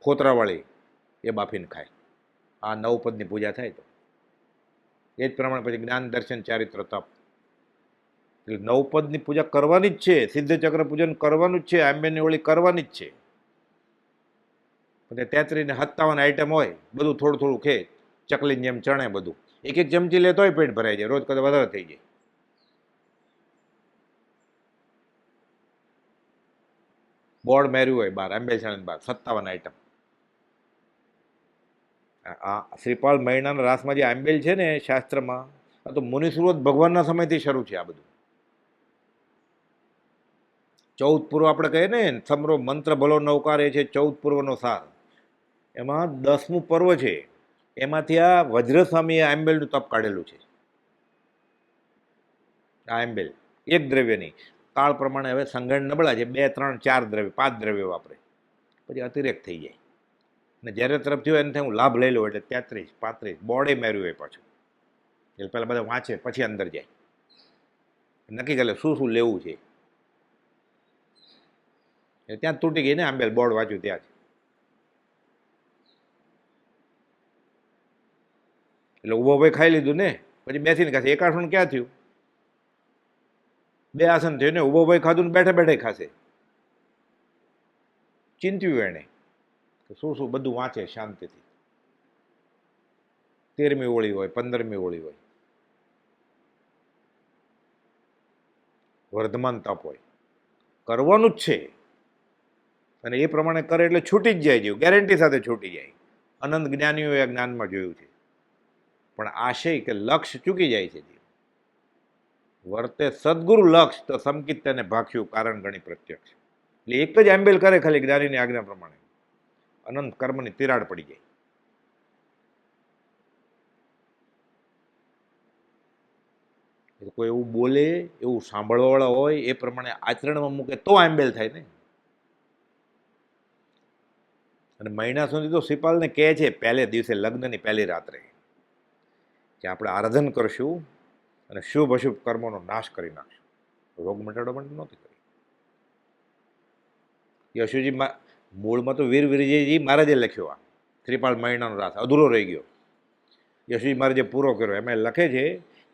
ફોતરાવાળી, એ બાફીને ખાય. આ નવપદની પૂજા થાય તો એ જ પ્રમાણે પછી જ્ઞાન, દર્શન, ચારિત્ર, તપ. એટલે નવપદની પૂજા કરવાની જ છે. સિદ્ધચક્ર પૂજન કરવાનું જ છે. આંબેની ઓળી કરવાની જ છે. પછી 33 ને 57 આઈટમ હોય, બધું થોડું થોડું ખે, ચકલીની જેમ ચણે બધું. એક એક ચમચી લે તોય પેટ ભરાઈ જાય. રોજ કદાચ વધારે થઈ જાય. બોર્ડ માર્યું હોય બહાર, આંબેલ છાણીની બહાર 57 આઈટમ. આ શ્રીપાળ મહિનાના રાસમાં જે આંબેલ છે ને શાસ્ત્રમાં, આ તો મુનિસુરત ભગવાનના સમયથી શરૂ છે આ બધું. 14 પૂર્વ આપણે કહીએ ને, સમરો મંત્ર ભલો નવકાર, એ છે 14 પૂર્વનો સાર. એમાં 10મું પર્વ છે. એમાંથી આ વજ્રસ્વામીએ આંબેલનું તપ કાઢેલું છે. આ આંબેલ એક દ્રવ્યની. કાળ પ્રમાણે હવે સંગણ નબળા છે. 2, 3, 4 દ્રવ્ય, 5 દ્રવ્યો વાપરે. પછી અતિરેક થઈ જાય. ને જ્યારે તરફ થયો એને થાય હું લાભ લઈ લઉં, એટલે 33, 35 બોર્ડે માર્યું હોય પાછું. એટલે પહેલાં બધા વાંચે પછી અંદર જાય, નક્કી કરે શું શું લેવું છે. ત્યાં તૂટી ગઈ ને આંબેલ, બોર્ડ વાંચ્યું ત્યાં જ. એટલે ઊભો ભાઈ ખાઈ લીધું ને, પછી બેસીને ખાશે. એક આસન ક્યાં થયું? 2 આસન થયું ને. ઊભો ભાઈ ખાધું ને બેઠે બેઠે ખાશે. ચિંત્યું એણે કે શું શું બધું વાંચે શાંતિથી. 13મી ઓળી હોય, 15મી ઓળી હોય, વર્ધમાન તપ હોય, કરવાનું જ છે. અને એ પ્રમાણે કરે એટલે છૂટી જ જાય જીવ, ગેરંટી સાથે છૂટી જાય. અનંત જ્ઞાનીઓએ આ જ્ઞાનમાં જોયું છે. પણ આશય કે લક્ષ્ય ચૂકી જાય છે જીવ. વર્તે સદગુરુ લક્ષ તો સમકિત તેને ભાખ્યું કારણ ગણી પ્રત્યક્ષ. એટલે એક જ આંબેલ કરે ખાલી જ્ઞાનીની આજ્ઞા પ્રમાણે, અનંત કર્મની તિરાડ પડી જાય. કોઈ એવું બોલે, એવું સાંભળવાવાળા હોય, એ પ્રમાણે આચરણમાં મૂકે તો આંબેલ થાય ને. અને મહિના સુધી તો શ્રીપાલને કહે છે પહેલે દિવસે, લગ્નની પહેલી રાત્રે, કે આપણે આરાધન કરશું અને શુભ અશુભ કર્મોનો નાશ કરી નાખશું. રોગ મટાડવા માટે નહોતી કરી. યશુજી મૂળમાં તો વીર વિરજયજી મહારાજે લખ્યો, આ શ્રીપાલ મહિનાનો રાસ અધૂરો રહી ગયો. યશુજી મહારાજે પૂરો કર્યો. એમાં લખે છે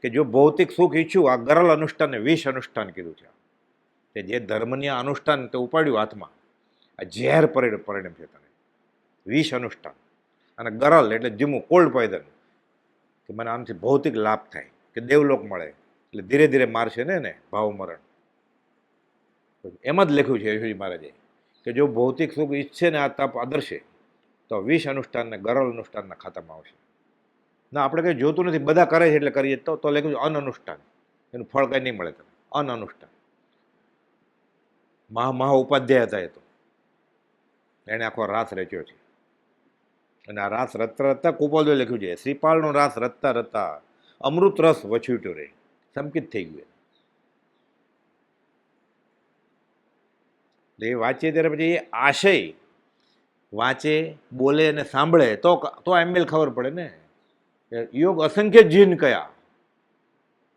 કે જો ભૌતિક સુખ ઈચ્છું, આ ગરલ અનુષ્ઠાનને વિષ અનુષ્ઠાન કીધું છે. કે જે ધર્મની અનુષ્ઠાન તે ઉપાડ્યું હાથમાં, આ ઝેર પરિણમ છે તને, વિષ અનુષ્ઠાન. અને ગરલ એટલે ધીમું, કોલ્ડ પોઈઝન, કે મને આમથી ભૌતિક લાભ થાય, કે દેવલોક મળે, એટલે ધીરે ધીરે મારશે ને ભાવ મરણ. એમ જ લખ્યું છે યશુજી મહારાજે કે જો ભૌતિક સુખ ઈચ્છે ને આ તપ આદર્શે, તો વિષ અનુષ્ઠાનને ગરલ અનુષ્ઠાનના ખાતામાં આવશે. ના, આપણે કંઈ જોતું નથી, બધા કરે છે એટલે કરીએ. તો લખ્યું છે અન અનુષ્ઠાન, એનું ફળ કંઈ નહીં મળે તમને. અન અનુષ્ઠાન. મહા ઉપાધ્યાય હતા એ તો, એણે આખો રાસ રચ્યો છે. અને આ રાસ રચતા રચતા કુપોલદેવે લખ્યું છે, શ્રીપાલનો રાસ રચતા રચતા અમૃત રસ વછૂટ્યો રે, સંકિત થઈ ગયું. એ વાંચીએ ત્યારે પછી એ આશય વાંચે, બોલે અને સાંભળે તો એમએલ ખબર પડે ને. યોગ અસંખ્ય જીન કયા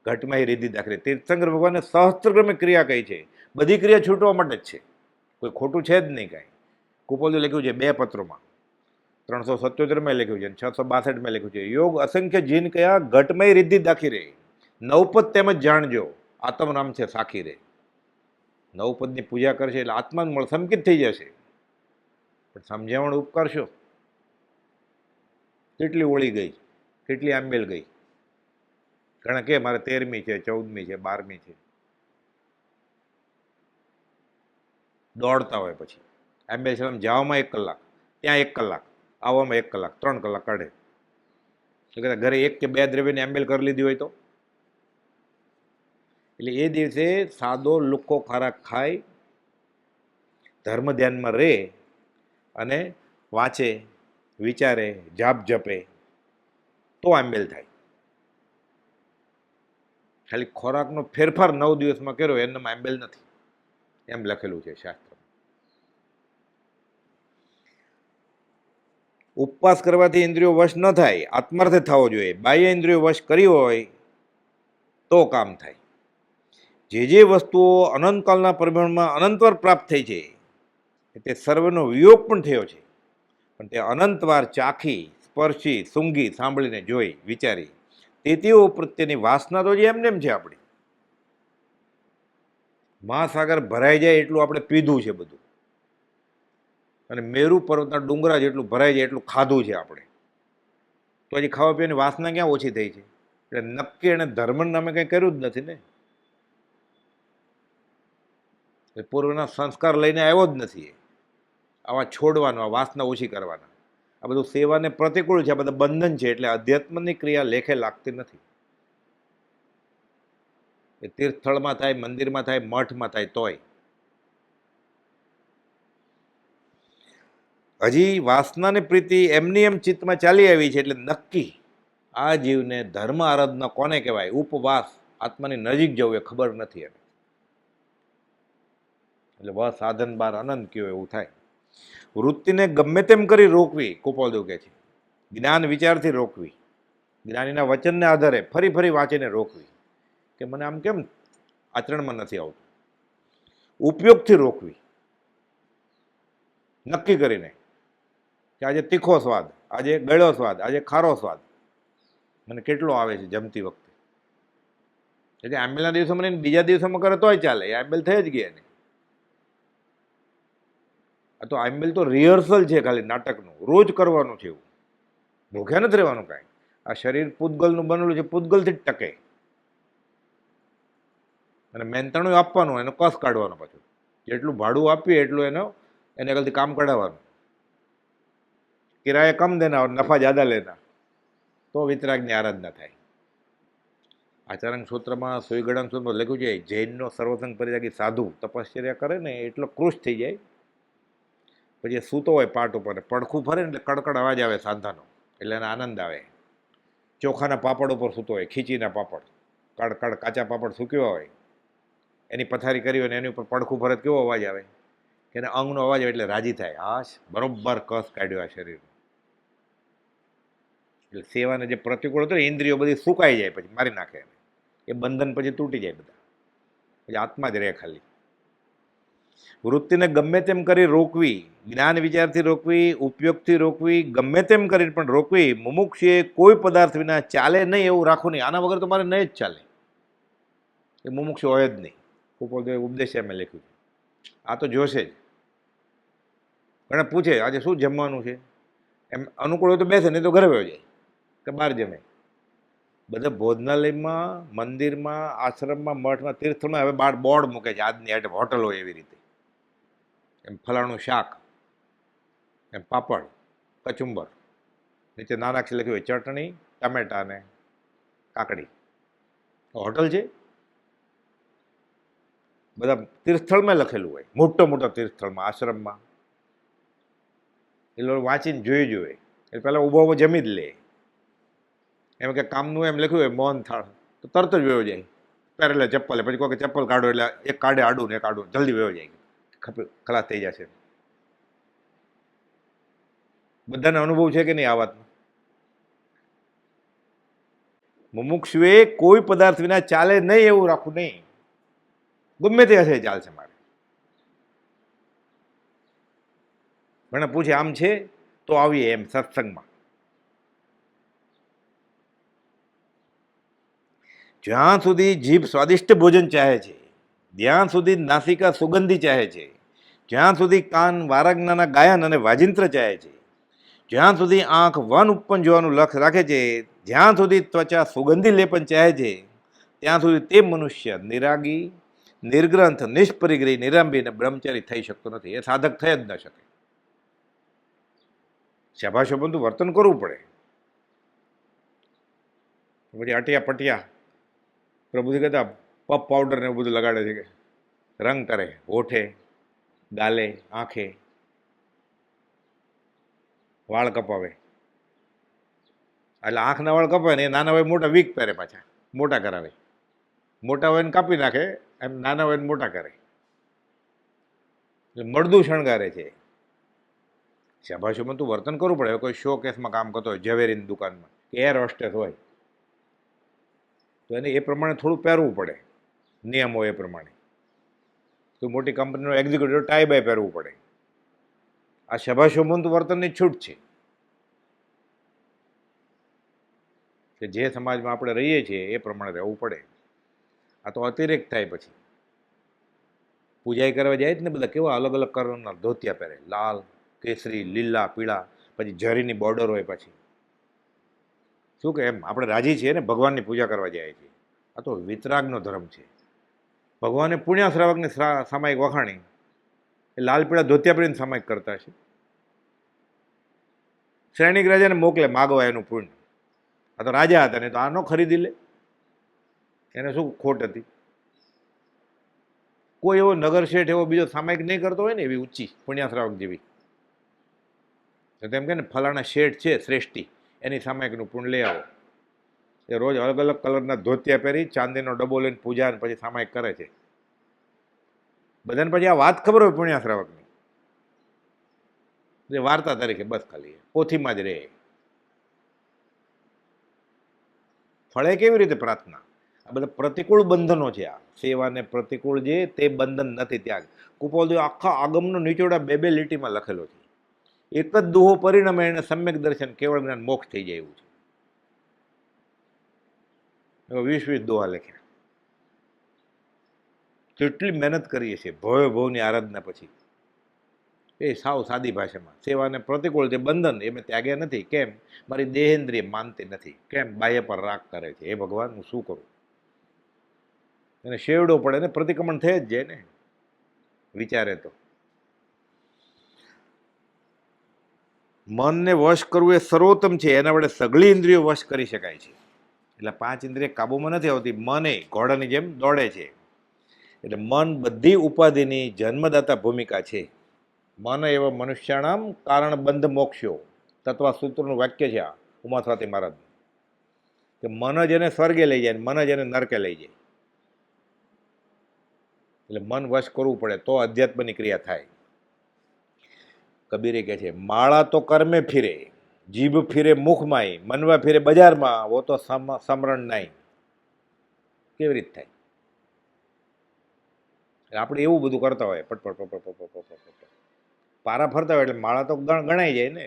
ઘટમાં રીતિ દાખલે. તીર્થંકર ભગવાને સહસ્ત્રક્રમે ક્રિયા કહી છે. બધી ક્રિયા છૂટવા માટે જ છે, કોઈ ખોટું છે જ નહીં કાંઈ. કુપોલદેવે લખ્યું છે 2 પત્રોમાં, 377માં લખ્યું છે, 662માં લખ્યું છે. યોગ અસંખ્ય જીન કયા ઘટમય રિદ્ધિ દાખી રે, નવપદ તેમજ જાણજો, આત્મ નામ છે સાખી રે. નવપદની પૂજા કરશે એટલે આત્મા મળે, સંકિત થઈ જશે. પણ સમજાવણ ઉપકારશો. કેટલી ઓળી ગઈ, કેટલી આંબેલ ગઈ. ઘણા કે મારે 13મી છે, 14મી છે, 12મી છે, દોડતા હોય. પછી આંબેલ જવામાં 1 કલાક, ત્યાં 1 કલાક, આવવામાં 1 કલાક, 3 કલાક કાઢે. તો ઘરે 1 કે 2 દ્રવ્યની આંબેલ કરી લીધી હોય તો. એટલે એ દિવસે સાદો લુક્કો ખોરાક ખાય, ધર્મ ધ્યાનમાં રહે અને વાંચે, વિચારે, જાપ જપે તો આંબેલ થાય. ખાલી ખોરાકનો ફેરફાર 9 દિવસમાં કર્યો એનામાં આંબેલ નથી, એમ લખેલું છે શાસ્ત્રમાં. ઉપવાસ કરવાથી ઇન્દ્રિયો વશ ન થાય, આત્માર્થે થવો જોઈએ. બાહ્ય ઇન્દ્રિયો વશ કરી હોય તો કામ થાય. જે વસ્તુઓ અનંતકાળના પરિભ્રમણમાં અનંતવાર પ્રાપ્ત થઈ છે, તે સર્વનો વિયોગ પણ થયો છે, પણ તે અનંતવાર ચાખી, સ્પર્શી, સૂંઘી, સાંભળીને, જોઈ, વિચારી, તેઓ પ્રત્યેની વાસના તો જે એમને એમ છે આપણી. મહાસાગર ભરાઈ જાય એટલું આપણે પીધું છે બધું, અને મેરુ પર્વતના ડુંગરા જેટલું ભરાઈ જાય એટલું ખાધું છે આપણે. તો હજી ખાવા પીવાની વાસના ક્યાં ઓછી થઈ છે? એટલે નક્કી એને ધર્મ નામે કંઈ કર્યું જ નથી ને. પૂર્વના સંસ્કાર લઈને આવ્યો જ નથી. આવા છોડવાનો, આ વાસના ઓછી કરવાના, આ બધું સેવાને પ્રતિકૂળ છે, આ બધા બંધન છે. એટલે અધ્યાત્મની ક્રિયા લેખે લાગતી નથી. એ તીર્થસ્થળમાં થાય, મંદિરમાં થાય, મઠમાં થાય તોય હજી વાસનાને પ્રીતિ એમની એમ ચિત્તમાં ચાલી આવી છે. એટલે નક્કી આ જીવને ધર્મ આરાધના કોને કહેવાય, ઉપવાસ, આત્માની નજીક જવું, એ ખબર નથી એને. એટલે બસ સાધન બાર અનંત કયો એવું થાય. વૃત્તિને ગમે તેમ કરી રોકવી, કુપોલદેવ કહે છે, જ્ઞાન વિચારથી રોકવી, જ્ઞાનીના વચનને આધારે ફરી ફરી વાંચીને રોકવી, કે મને આમ કેમ આચરણમાં નથી આવતું. ઉપયોગથી રોકવી, નક્કી કરીને કે આજે તીખો સ્વાદ, આજે ગળ્યો સ્વાદ, આજે ખારો સ્વાદ. મને કેટલો આવે છે જમતી વખતે. એટલે આંબેલના દિવસોમાં નહીં, બીજા દિવસોમાં કરે તોય ચાલે, એ આંબેલ થઈ જ ગયા ને. આ તો આંબેલ તો રિહર્સલ છે ખાલી નાટકનું, રોજ કરવાનું છે એવું, ભૂખ્યા નથી રહેવાનું કાંઈ. આ શરીર પૂતગલનું બનેલું છે, પૂતગલથી જ ટકે. અને મહેનતાણું આપવાનું, એનો કસ કાઢવાનો પાછું. જેટલું ભાડું આપીએ એટલું એને આગળથી કામ કઢાવવાનું. કિરાયા કમ દેના, નફા જ્યાદા લેના, તો વિતરાગની આરાધના થાય. આચાર્ય સૂત્રમાં, સુઈગળાના સૂત્રમાં લખ્યું છે, જૈનનો સર્વસંગ પરિત્યાગી સાધુ તપશ્ચર્યા કરે ને એટલો કૃશ થઈ જાય, પછી એ સૂતો હોય પાટ ઉપર, પડખું ફરે ને એટલે કડકડ અવાજ આવે સાંધાનો, એટલે એને આનંદ આવે. ચોખાના પાપડ ઉપર સૂતો હોય, ખીચીના પાપડ, કડકડ કાચા પાપડ સૂક્યા હોય, એની પથારી કરી હોય ને એની ઉપર પડખું ફરે કેવો અવાજ આવે, કે એને અંગનો અવાજ આવે એટલે રાજી થાય, હાશ બરોબર કસ કાઢ્યો આ શરીર. એટલે સેવાને જે પ્રતિકૂળ હતો ને, ઇન્દ્રિયો બધી સુકાઈ જાય, પછી મારી નાખે એને, એ બંધન પછી તૂટી જાય બધા, પછી આત્મા જ રહે ખાલી. વૃત્તિને ગમે તેમ કરી રોકવી, જ્ઞાન વિચારથી રોકવી, ઉપયોગથી રોકવી, ગમે તેમ કરીને પણ રોકવી, મુમુક્ષુએ કોઈ પદાર્થ વિના ચાલે નહીં એવું રાખવું નહીં. આના વગર તો મારે નહીં જ ચાલે, એ મુમુક્ષુ હોય જ નહીં. કુપોલદેવ ઉપદેશ મેં લખ્યું છે, આ તો જોશે જ. ઘણા પૂછે આજે શું જમવાનું છે, એમ અનુકૂળ હોય તો બેસે, નહીં તો ઘરે વયો જાય કે બહાર જમે. બધા ભોજનાલયમાં, મંદિરમાં, આશ્રમમાં, મઠમાં, તીર્થમાં હવે બાર બોર્ડ મૂકે છે, આજની આઈટમ હોટલ હોય એવી રીતે, એમ ફલાણું શાક, એમ પાપડ, કચુંબર, નીચે નાના અક્ષરે લખ્યું હોય ચટણી, ટમેટા ને કાકડી. હોટલ છે. બધા તીર્થસ્થળમાં લખેલું હોય, મોટો મોટો તીર્થસ્થળમાં, આશ્રમમાં. એ લોકો વાંચીને જોઈ જોઈએ, એટલે પહેલાં ઊભો ઊભો જમી જ લે. એમ કે કામનું એમ લખ્યું હોય મૌન થાળ, તો તરત જ વયો જાય, પહેરેલા ચપ્પલે. પછી કોઈ ચપ્પલ કાઢો એટલે એક કાઢે આડું ને એક આડું, જલ્દી વયો જાય, ખલાસ થઈ જશે. બધાને અનુભવ છે કે નહીં આ વાતનો? મુમુક્ષુએ કોઈ પદાર્થ વિના ચાલે નહીં એવું રાખવું નહીં, ગમે તે હશે ચાલશે મારે. મને પૂછે આમ છે તો આવીએ એમ સત્સંગમાં. જ્યાં સુધી જીભ સ્વાદિષ્ટ ભોજન ચાહે છે, જ્યાં સુધી નાસિકા સુગંધી ચાહે છે, જ્યાં સુધી કાન વારાજ્ઞાના ગાયન અને વાજિંત્ર ચાહે છે, જ્યાં સુધી આંખ વન ઉપવન જોવાનું લક્ષ્ય રાખે છે, જ્યાં સુધી ત્વચા સુગંધી લેપન ચાહે છે, ત્યાં સુધી તે મનુષ્ય નિરાગી, નિર્ગ્રંથ, નિષ્પરિગ્રહી, નિરાંબી અને બ્રહ્મચારી થઈ શકતો નથી. એ સાધક થઈ જ ન શકે. શાભાશોબંધુ વર્તન કરવું પડે. પછી અટિયા પટિયા પ્રભુજી કહેતા પપ પાવડર ને એવું બધું લગાડે છે, કે રંગ કરે હોઠે, ગાલે, આંખે, વાળ કપાવે. એટલે આંખના વાળ કપાવે ને એ નાના હોય મોટા વીક પહેરે, પાછા મોટા કરાવે. મોટા હોય ને કાપી નાખે, એમ નાના હોય ને મોટા કરે, એટલે મળદું શણગારે છે. શાભાશોમાં તું વર્તન કરવું પડે. કોઈ શો કેસમાં કામ કરતો હોય, ઝવેરીની દુકાનમાં, કે એર હોસ્ટેસ હોય, તો એને એ પ્રમાણે થોડું પહેરવું પડે, નિયમ હોય એ પ્રમાણે. કોઈ મોટી કંપનીનો એક્ઝિક્યુટિવ ટાઈ બાય પહેરવું પડે. આ શાભાશોબંધ વર્તનની છૂટ છે, કે જે સમાજમાં આપણે રહીએ છીએ એ પ્રમાણે રહેવું પડે. આ તો અતિરેક થાય. પછી પૂજાઈ કરવા જાય જ ને બધા, કેવા અલગ અલગ કલરના ધોતિયા પહેરે, લાલ, કેસરી, લીલા, પીળા, પછી ઝરીની બોર્ડર હોય. પછી શું કે એમ આપણે રાજી છીએ ને, ભગવાનની પૂજા કરવા જાય છે. આ તો વિતરાગનો ધર્મ છે. ભગવાને પુણ્યા શ્રાવકની સામાયિક વખાણી, એ લાલ પીળા ધોતિયા પહેરીને સામાયિક કરતા છે. સૈનિક રાજાને મોકલે માગવા એનું પુણ્ય. આ તો રાજા હતા ને, તો આ ન ખરીદી લે, એને શું ખોટ હતી? કોઈ એવો નગર શેઠ એવો બીજો સામાયિક નહીં કરતો હોય ને, એવી ઊંચી પુણ્યાશ્રાવક જેવી, તો તેમ કે ને ફલાણા શેઠ છે શ્રેષ્ઠી, એની સામાયિકનું પુણ્ય લઈ આવો. એ રોજ અલગ અલગ કલરના ધોતિયા પહેરી, ચાંદીનો ડબ્બો લઈને પૂજા અને પછી સામાયિક કરે છે. બધાને પછી આ વાત ખબર હોય પુણ્યાશ્રાવકની, જે વાર્તા તરીકે બસ ખાલી પોથીમાં જ રહે. ફળે કેવી રીતે પ્રાર્થના? આ બધા પ્રતિકૂળ બંધનો છે. આ સેવાને પ્રતિકૂળ જે તે બંધન નથી ત્યાગ. કુપોલદેવ આખા આગમનો નિચોડા બે બે લીટીમાં લખેલો છે. એક જ દુહો પરિણમે એને સમ્યક દર્શન, કેવળ જ્ઞાન, મોક્ષ થઈ જાય એવું છે. એમાં 20 દોહા લખ્યા. કેટલી મહેનત કરીએ છીએ ભવે ભવની આરાધના પછી. એ સાવ સાદી ભાષામાં સેવાને પ્રતિકૂળ જે બંધન એ મેં ત્યાગ્યા નથી. કેમ? મારી દેહેન્દ્રિય માનતી નથી. કેમ? બાહ્ય પર રાગ કરે છે. એ ભગવાન હું શું કરું? એને શેવડો પડે ને પ્રતિક્રમણ થઈ જ જાય ને વિચારે તો. મનને વશ કરવું એ સર્વોત્તમ છે. એના વડે સઘળી ઇન્દ્રિયો વશ કરી શકાય છે. એટલે 5 ઇન્દ્રિય કાબુમાં નથી આવતી. મન એ ઘોડાની જેમ દોડે છે. એટલે મન બધી ઉપાધિની જન્મદાતા ભૂમિકા છે. મન એવ મનુષ્યાણામ કારણ બંધ મોક્ષો તત્વા સૂત્રનું વાક્ય છે આ ઉમા સ્વાતિ મહારાજ કે મન જ એને સ્વર્ગે લઈ જાય, મન જ એને નરકે લઈ જાય. એટલે મન વશ કરવું પડે તો અધ્યાત્મની ક્રિયા થાય. કબીરે કહે છે માળા તો કર્મે ફિરે, જીભ ફિરે મુખમાંય, મનવા ફિરે બજારમાં, વો તો સમરણ નહીં. કેવી રીતે થાય? આપણે એવું બધું કરતા હોય પટપટ પટ પારા ફરતા હોય એટલે માળા તો ગણાઈ જાય ને.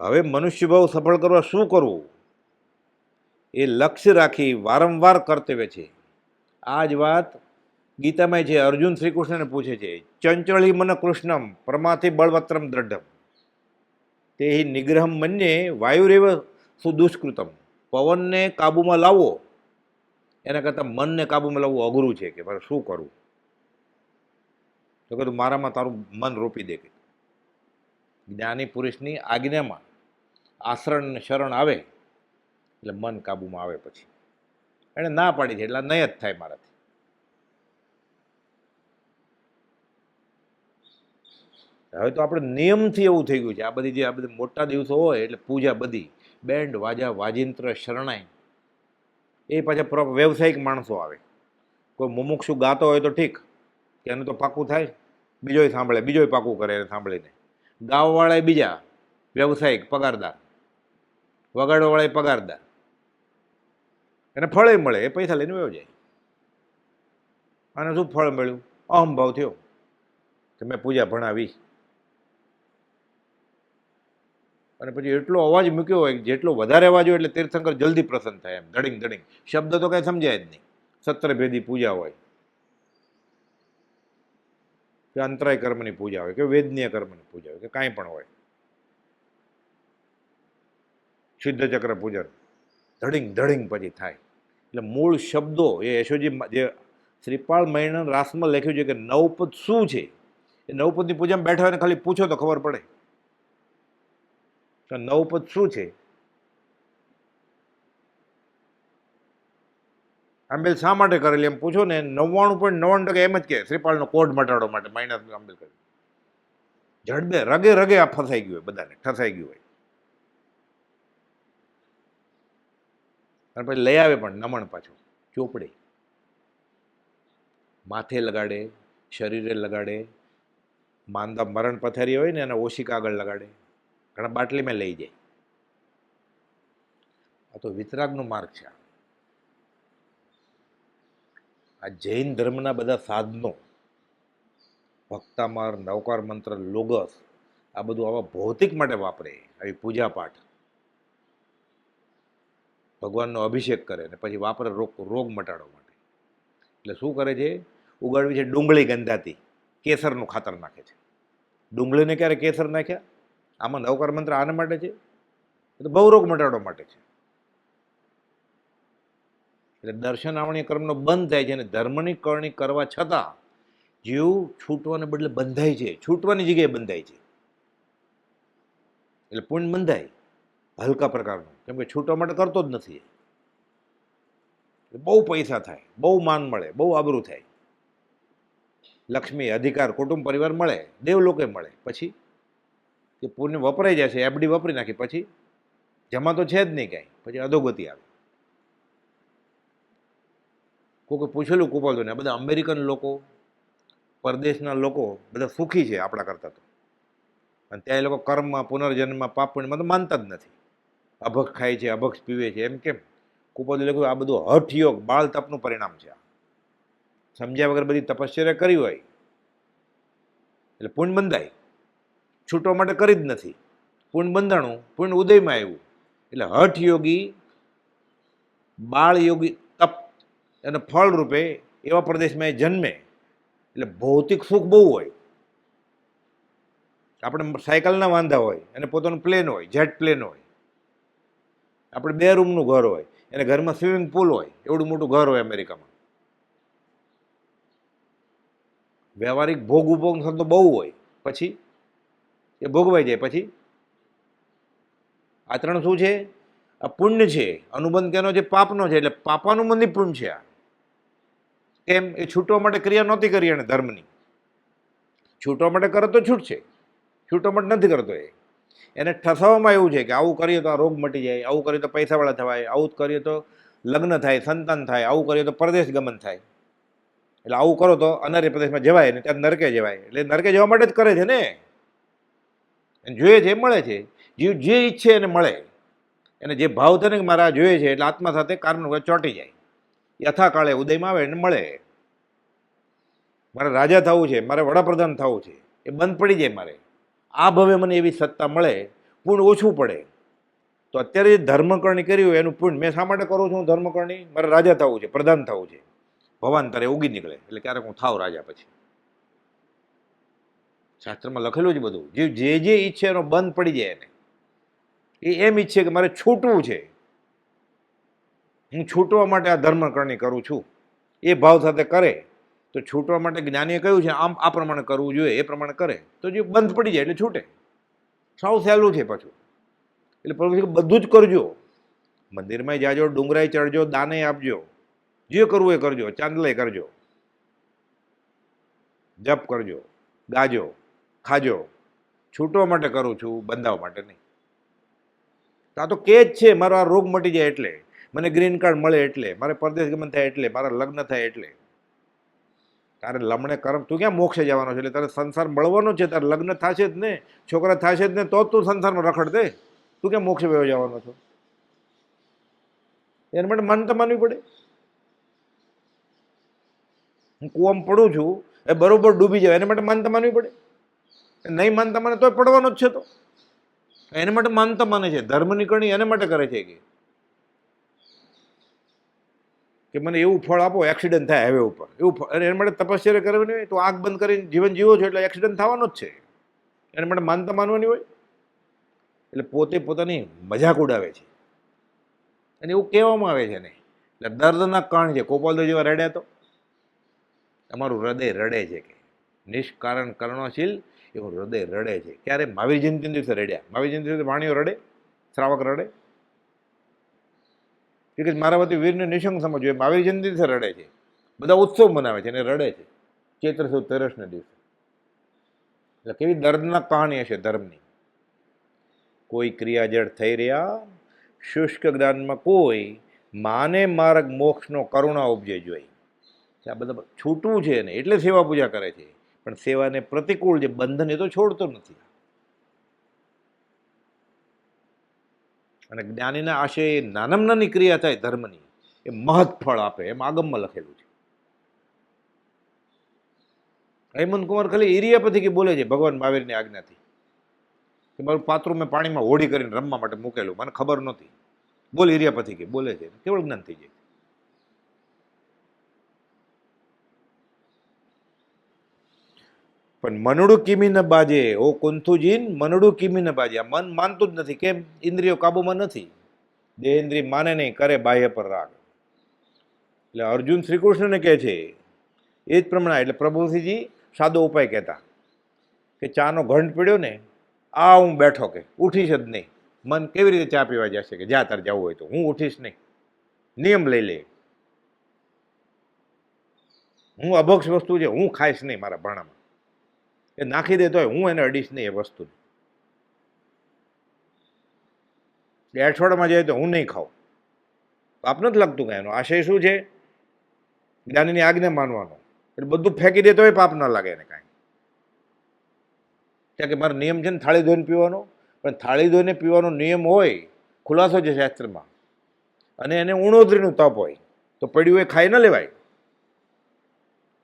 હવે મનુષ્ય ભાવ સફળ કરવા શું કરવું એ લક્ષ્ય રાખી વારંવાર કર્તવ્ય છે. આ જ વાત ગીતામાં છે. અર્જુન શ્રી કૃષ્ણને પૂછે છે ચંચળી મન કૃષ્ણમ પ્રમાથી બળવત્રમ દ્રઢમ તે નિગ્રહમ મન્યે વાયુરેવ સુદુષ્કૃતમ. પવનને કાબુમાં લાવવો એના કરતાં મનને કાબુમાં લાવવું અઘરું છે. કે મારે શું કરવું? તો કીધું મારામાં તારું મન રોપી દે. જ્ઞાની પુરુષની આજ્ઞામાં આશરણ શરણ આવે એટલે મન કાબુમાં આવે. પછી એને ના પાડી છે એટલે નહીં જ થાય મારાથી. હવે તો આપણે નિયમથી એવું થઈ ગયું છે. આ બધી મોટા દિવસો હોય એટલે પૂજા બધી બેન્ડ વાજા વાજિંત્ર શરણાઈ એ પાછા વ્યવસાયિક માણસો આવે. કોઈ મુમુક્ષુ ગાતો હોય તો ઠીક કે એનું તો પાકું થાય, બીજોય સાંભળે, બીજોય પાકું કરે એને સાંભળીને. ગાવાવાળા બીજા વ્યવસાયિક પગારદાર, વગાડવાવાળા પગારદાર, એને ફળે મળે, એ પૈસા લઈને વયો જાય. અને શું ફળ મળ્યું? અહંભાવ થયો કે મેં પૂજા ભણાવી. અને પછી એટલો અવાજ મૂક્યો હોય જેટલો વધારે અવાજ હોય એટલે તીર્થંકર જલ્દી પ્રસન્ન થાય. એમ ધડિંગ ધડિંગ શબ્દ તો કાંઈ સમજાય જ નહીં. સત્રભેદી પૂજા હોય કે અંતરાય કર્મની પૂજા હોય કે વેદનીય કર્મની પૂજા હોય કે કાંઈ પણ હોય, સિદ્ધ ચક્ર પૂજન ધડિંગ ધડિંગ પછી થાય. એટલે મૂળ શબ્દો એ યશોજી જે શ્રીપાળ મહિના રાસમાં લખ્યું છે કે નવપદ શું છે એ નવપદની પૂજામાં બેઠા હોય ને ખાલી પૂછો તો ખબર પડે કે નવપદ શું છે. આંબેલ શા માટે કરેલી એમ પૂછો ને 99.99% એમ જ કે શ્રીપાળનો કોડ મટાડવા માટે માઇનસ આંબેલ કરે. જડબે રગે રગે આ ફસાઈ ગયું હોય, બધાને ઠસાઈ ગયું હોય. અને પછી લઈ આવે પણ નમણ પાછું ચોપડે માથે લગાડે, શરીરે લગાડે, માંદા મરણ પથારી હોય ને એના ઓશિકા આગળ લગાડે, ઘણા બાટલીમાં લઈ જાય. આ તો વિતરાગનો માર્ગ છે. આ જૈન ધર્મના બધા સાધનો ભક્તામાર, નવકાર મંત્ર, લોગસ આ બધું આવા ભૌતિક માટે વાપરે. આવી પૂજાપાઠ ભગવાનનો અભિષેક કરે ને પછી વાપરે રોગ મટાડવા માટે. એટલે શું કરે છે? ઉગાડવી છે ડુંગળી ગંધાતી, કેસરનું ખાતર નાખે છે. ડુંગળીને ક્યારે કેસર નાખ્યા? આમાં નવકાર મંત્ર આના માટે છે, એ તો બહુ રોગ મટાડવા માટે છે. એટલે દર્શન આવણી કર્મનો બંધ થાય છે અને ધર્મની કરણી કરવા છતાં જીવ છૂટવાને બદલે બંધાય છે, છૂટવાની જગ્યાએ બંધાય છે. એટલે પુણ્ય બંધાય હલકા પ્રકારનું, કેમ કે છૂટવા માટે કરતો જ નથી. બહુ પૈસા થાય, બહુ માન મળે, બહુ આબરૂ થાય, લક્ષ્મી, અધિકાર, કુટુંબ પરિવાર મળે, દેવલોકે મળે. પછી કે પુણ્ય વપરાઈ જશે, એફડી વાપરી નાખી, પછી જમા તો છે જ નહીં કાંઈ, પછી અધોગતિ આવે. કોઈ પૂછેલું કુપાલતો ને બધા અમેરિકન લોકો, પરદેશના લોકો બધા સુખી છે આપણા કરતાં તો. અને ત્યાં એ લોકો કર્મમાં, પુનર્જન્મમાં, પાપ પુણ્યમાં તો માનતા જ નથી. અભક્ષ ખાય છે, અભક્ષ પીવે છે. એમ કેમ? કુપાલે લખ્યું આ બધું હઠ યોગ, બાળ તપનું પરિણામ છે. સમજ્યા વગર બધી તપશ્ચર્યા કરી હોય એટલે પુણ્ય બંધાય. છૂટવા માટે કરી જ નથી, પુણ્ય બંધાણું, પુણ્ય ઉદયમાં આવ્યું એટલે હઠ યોગી, બાળ યોગી તપ અને ફળ રૂપે એવા પ્રદેશમાં એ જન્મે. એટલે ભૌતિક સુખ બહુ હોય. આપણે સાયકલના વાંધા હોય અને પોતાનું પ્લેન હોય, જેટ પ્લેન હોય. આપણે 2 રૂમનું ઘર હોય, એને ઘરમાં સ્વિમિંગ પુલ હોય, એવડું મોટું ઘર હોય અમેરિકામાં. વ્યવહારિક ભોગ ઉપભોગ થતો બહુ હોય, પછી એ ભોગવાઈ જાય. પછી આ 3 શું છે? આ પુણ્ય છે. અનુબંધ કેનો છે? પાપનો છે. એટલે પાપાનું મંદી પુણ્ય છે આ. કેમ? એ છૂટવા માટે ક્રિયા નહોતી કરી એને ધર્મની. છૂટવા માટે કરે તો છૂટશે, છૂટવા માટે નથી કરતો. એને ઠસાવવામાં એવું છે કે આવું કરીએ તો આ રોગ મટી જાય, આવું કરીએ તો પૈસાવાળા થવાય, આવું કરીએ તો લગ્ન થાય, સંતાન થાય, આવું કરીએ તો પરદેશ ગમન થાય. એટલે આવું કરો તો અનાર્ય પ્રદેશમાં જવાય ને ત્યાં નરકે જવાય. એટલે નરકે જવા માટે જ કરે છે ને. જોઈએ છે મળે છે. જીવ જે ઈચ્છે એને મળે. એને જે ભાવ થાય ને કે મારે આ જોઈએ છે, એટલે આત્મા સાથે કાર્બન ચોંટી જાય. યથાકાળે ઉદયમાં આવે એને મળે. મારે રાજા થવું છે, મારે વડાપ્રધાન થવું છે, એ બંધ પડી જાય. મારે આ ભવે મને એવી સત્તા મળે, પુણ્ય ઓછું પડે. તો અત્યારે જે ધર્મકરણી કર્યું હોય એનું પુણ્ય મેં શા માટે કરું છું? ધર્મકરણી મારે રાજા થવું છે, પ્રધાન થવું છે. ભવાંતરે ઉગી નીકળે એટલે ક્યારેક હું થાવ રાજા. પછી શાસ્ત્રમાં લખેલું જ બધું. જે ઈચ્છે એનો બંધ પડી જાય. એને એ એમ ઈચ્છે કે મારે છૂટવું છે, હું છૂટવા માટે આ ધર્મકરણી કરું છું. એ ભાવ સાથે કરે તો છૂટવા માટે જ્ઞાનીએ કહ્યું છે આમ આ પ્રમાણે કરવું જોઈએ, એ પ્રમાણે કરે તો જે બંધ પડી જાય એટલે છૂટે. સાવ સહેલું છે પાછું. એટલે પ્રભુ બધું જ કરજો. મંદિરમાં જાજો, ડુંગરાય ચડજો, દાને આપજો, જે કરવું એ કરજો, ચાંદલે કરજો, જપ કરજો, ગાજો, ખાજો. છૂટવા માટે કરું છું, બંધાવવા માટે નહીં. આ તો કે જ છે મારો આ રોગ મટી જાય એટલે, મને ગ્રીન કાર્ડ મળે એટલે, મારે પરદેશ ગમન થાય એટલે, મારા લગ્ન થાય એટલે. તારે લમણે કર્મ, તું ક્યાં મોક્ષે જવાનો છે? એટલે તારે સંસાર મળવાનો છે, તારે લગ્ન થશે જ ને, છોકરા થશે જ ને, તો જ તું સંસારમાં રખડ દે. તું ક્યાં મોક્ષે વયો જવાનો છો? એના માટે માનતા માનવી પડે. હું કૂવામાં પડું છું, એ બરોબર ડૂબી જાય, એના માટે માનતા માનવી પડે. નહીં માનતા માને તોય પડવાનો જ છે. તો એના માટે માનતા માને છે. ધર્મની કરણી એના માટે કરે છે કે મને એવું ફળ આપો, એક્સિડન્ટ થાય હાઈવે ઉપર, એવું ફળ. અને એના માટે તપશ્ચર્યા કરવાની હોય તો આંખ બંધ કરીને જીવન જીવો છો એટલે એક્સિડન્ટ થવાનો જ છે. એના માટે માનતા માનવાની હોય. એટલે પોતે પોતાની મજાક ઉડાવે છે અને એવું કહેવામાં આવે છે ને. એટલે દર્દના કણ છે. ગોપાલદેવ જેવા રડ્યા તો તમારું હૃદય રડે છે કે નિષ્કારણ કર્ણશીલ એવું હૃદય રડે છે. ક્યારે? મહાવીર જયંતિ દિવસે રડ્યા. મહાવીર જયંતિ દિવસે વાણીઓ રડે, શ્રાવક રડે. કે મારા વતી વીરને નિશંક સમજવું. મહાવીર જયંતિ દિવસે રડે છે. બધા ઉત્સવ મનાવે છે અને રડે છે ચૈત્ર સુદ તેરસના દિવસે. એટલે કેવી દર્દનાક કહાણી હશે ધર્મની. કોઈ ક્રિયા જડ થઈ રહ્યા, શુષ્ક જ્ઞાનમાં કોઈ માને માર્ગ મોક્ષનો કરુણા ઉપજે જોઈ. આ બધા છૂટવું છે ને એટલે સેવા પૂજા કરે છે. પણ સેવાને પ્રતિકૂળ જે બંધન એ તો છોડતો નથી. અને જ્ઞાનીના આશય નાનામાં નાની ક્રિયા થાય ધર્મની, એ મહત ફળ આપે, એમ આગમમાં લખેલું છે. હેમંત કુમાર ખાલી ઇરિયાપથી કે બોલે છે ભગવાન મહાવીરની આજ્ઞાથી કે મારું પાત્રું મેં પાણીમાં હોડી કરીને રમવા માટે મૂકેલું, મને ખબર નહોતી. બોલ ઇરિયાપથી કે બોલે છે, કેવળ જ્ઞાન થઈ જાય. પણ મનડું કિમી ન બાજે, ઓ કુંથુજીન, મનડું કિમી ન બાજે. આ મન માનતું જ નથી. કેમ? ઇન્દ્રિયો કાબુમાં નથી. દેહેન્દ્રિય માને નહીં, કરે બાહ્ય પર રાગ. એટલે અર્જુન શ્રી કૃષ્ણને કહે છે એ જ પ્રમાણે. એટલે પ્રભુશ્રીજી સાદો ઉપાય કહેતા કે ચાનો ઘંટ પીડ્યો ને, આ હું બેઠો કે ઉઠીશ જ નહીં. મન કેવી રીતે ચા પીવા જશે કે જ્યાં તારે જવું હોય તો? હું ઉઠીશ નહીં. નિયમ લઈ લે. હું અભક્ષ વસ્તુ છે, હું ખાઈશ નહીં. મારા ભાણામાં એ નાખી દે તોય હું એને અડીશ નહીં. એ વસ્તુ અઠવાડિયામાં જાય તો હું નહીં ખાઉં. પાપ નથી લાગતું કાંઈ. એનો આશય શું છે? જ્ઞાનીની આજ્ઞા માનવાનો. એટલે બધું ફેંકી દે તોય પાપ ન લાગે એને કાંઈ. ત્યાં કે મારો નિયમ છે ને થાળી ધોઈને પીવાનો, પણ થાળી ધોઈને પીવાનો નિયમ હોય, ખુલાસો છે શાસ્ત્રમાં, અને એને ઉણોદરીનું તપ હોય તો પડ્યું એ ખાઈ ન લેવાય.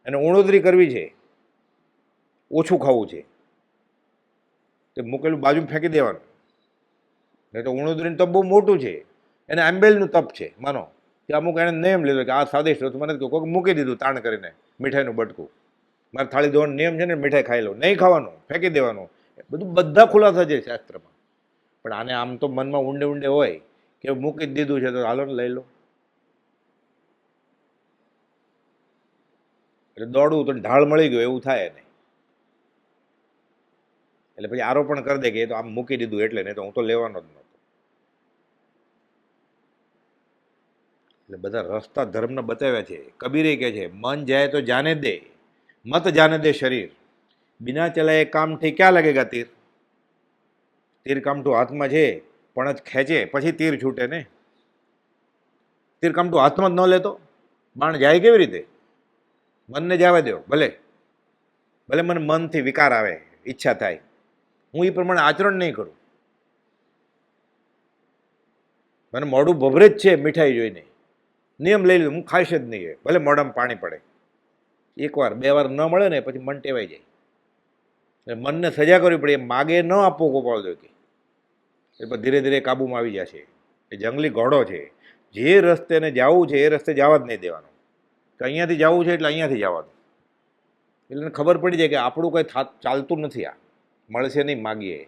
એને ઉણોદરી કરવી છે, ઓછું ખાવું છે, તે મૂકેલું બાજુમાં ફેંકી દેવાનું. નહીં તો ઉણુદરીનું તપ બહુ મોટું છે, એને આંબેલનું તપ છે. માનો કે અમુક એને નિયમ લીધો કે આ સ્વાદિષ્ટ હતું, મને કોઈક મૂકી દીધું તાણ કરીને મીઠાઈનું બટકું, મારે થાળી ધોવાનો નિયમ છે ને, મીઠાઈ ખાઈ લો, નહીં ખાવાનું, ફેંકી દેવાનું, બધું બધા ખુલાસા છે શાસ્ત્રમાં. પણ આને આમ તો મનમાં ઊંડે ઊંડે હોય કે મૂકી જ દીધું છે તો હાલો ને લઈ લો, એટલે દોડવું તો ઢાળ મળી ગયો એવું થાય ને, એટલે પછી આરોપણ કરી દે કે એ તો આમ મૂકી દીધું એટલે, નહીં તો હું તો લેવાનો જ નહોતો. એટલે બધા રસ્તા ધર્મના બતાવ્યા છે. કબીરે કહે છે મન જાય તો જાને દે, મત જાને દે શરીર, બિના ચલાએ કામથી ક્યાં લાગેગા તીર. તીર કામઠું હાથમાં છે પણ જ ખેંચે પછી તીર છૂટે ને. તીર કામઠું હાથમાં જ ન લેતો બાણ જાય કેવી રીતે? મનને જવા દો, ભલે ભલે મને મનથી વિકાર આવે, ઈચ્છા થાય, હું એ પ્રમાણે આચરણ નહીં કરું. મને મોઢું ભભરે જ છે મીઠાઈ જોઈને, નિયમ લઈ લીધું, હું ખાઈશ જ નહીં, ભલે મોઢામાં પાણી પડે. એકવાર બે વાર ન મળે ને પછી મન ટેવાઈ જાય. એટલે મનને સજા કરવી પડે, એ માગે ન આપવો ગોપાલ દો કે, એટલે ધીરે ધીરે કાબુમાં આવી જશે. એ જંગલી ઘોડો છે, જે રસ્તે ને જવું છે એ રસ્તે જવા જ નહીં દેવાનો, કે અહીંયાથી જવું છે એટલે અહીંયાથી જવાનું. એટલે એને ખબર પડી જાય કે આપણું કંઈ ચાલતું નથી, આ મળશે નહીં માગીએ,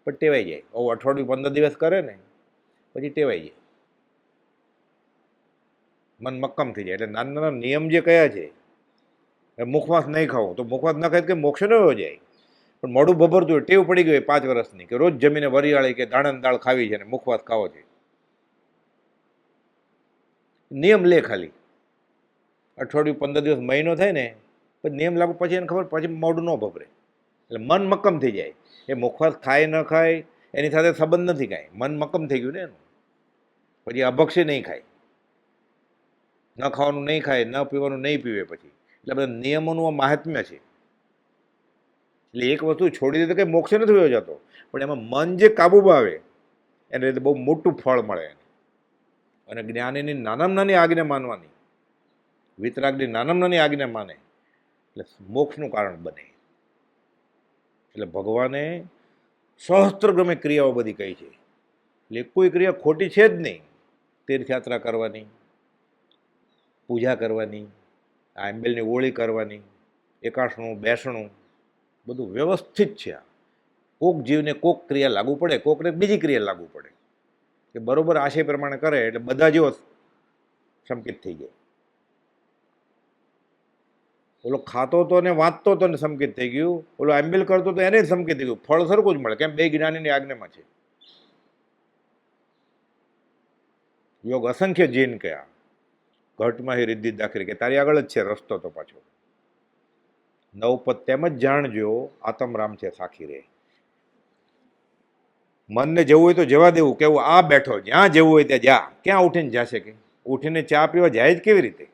પણ ટેવાઈ જાય. અઠવાડિયું 15 દિવસ કરે ને પછી ટેવાઈ જાય, મન મક્કમ થઈ જાય. એટલે નાના નાના નિયમ જે કયા છે, મુખવાસ નહીં ખાવું તો મુખવાસ ન ખાય કે મોક્ષ ન હોય જાય, પણ મોઢું ભભરતું હોય, ટેવ પડી ગઈ 5 વર્ષની કે રોજ જમીને વરિયાળી કે દાણા દાળ ખાવી છે ને મુખવાસ ખાવો છે. નિયમ લે ખાલી અઠવાડિયું 15 દિવસ મહિનો થાય ને પછી નિયમ લાગુ, પછી એને ખબર, પછી મોઢું ન ભભરે, એટલે મન મક્કમ થઈ જાય. એ મુખવાસ ખાય ન ખાય એની સાથે સંબંધ નથી કાંઈ, મન મક્કમ થઈ ગયું ને એનું. પછી અભક્ષે નહીં ખાય, ન ખાવાનું નહીં ખાય, ન પીવાનું નહીં પીવે પછી. એટલે બધા નિયમોનું આ મહાત્મ્ય છે. એટલે એક વસ્તુ છોડી દે તો કંઈ મોક્ષ નથી થયો જતો, પણ એમાં મન જે કાબુમાં આવે એને રીતે બહુ મોટું ફળ મળે. અને જ્ઞાનીની નાનામાં નાની આજ્ઞા માનવાની, વિતરાગની નાનામાં નાની આજ્ઞા માને એટલે મોક્ષનું કારણ બને. એટલે ભગવાને સહસ્ત્રગમે ક્રિયાઓ બધી કહી છે, એટલે કોઈ ક્રિયા ખોટી છે જ નહીં. તીર્થયાત્રા કરવાની, પૂજા કરવાની, આંબેલની ઓળી કરવાની, એકાશણું બેસણું બધું વ્યવસ્થિત છે. આ કોક જીવને કોક ક્રિયા લાગુ પડે, કોકને બીજી ક્રિયા લાગુ પડે, કે બરોબર આશય પ્રમાણે કરે એટલે બધા જેવો સંકિત થઈ જાય. ઓલો ખાતો હતો ને વાંચતો હતો ને સંકિત થઈ ગયું, ઓલો આંબેલ કરતો તો એને જ સંકિત થઈ ગયું. ફળ સરખું જ મળે, કેમ? બે જ્ઞાનીની આજ્ઞામાં છે. યોગ અસંખ્ય જીન કયા ઘટમાં રિદ્ધિ દાખરી, કે તારી આગળ જ છે રસ્તો. તો પાછો નવપદ તેમ જ જાણજો આતમરામ છે સાખી રે. મનને જવું હોય તો જવા દેવું, કેવું આ બેઠો, જ્યાં જવું હોય ત્યાં જા. ક્યાં ઉઠીને જશે? કે ઉઠીને ચા પીવા જાય જ કેવી રીતે?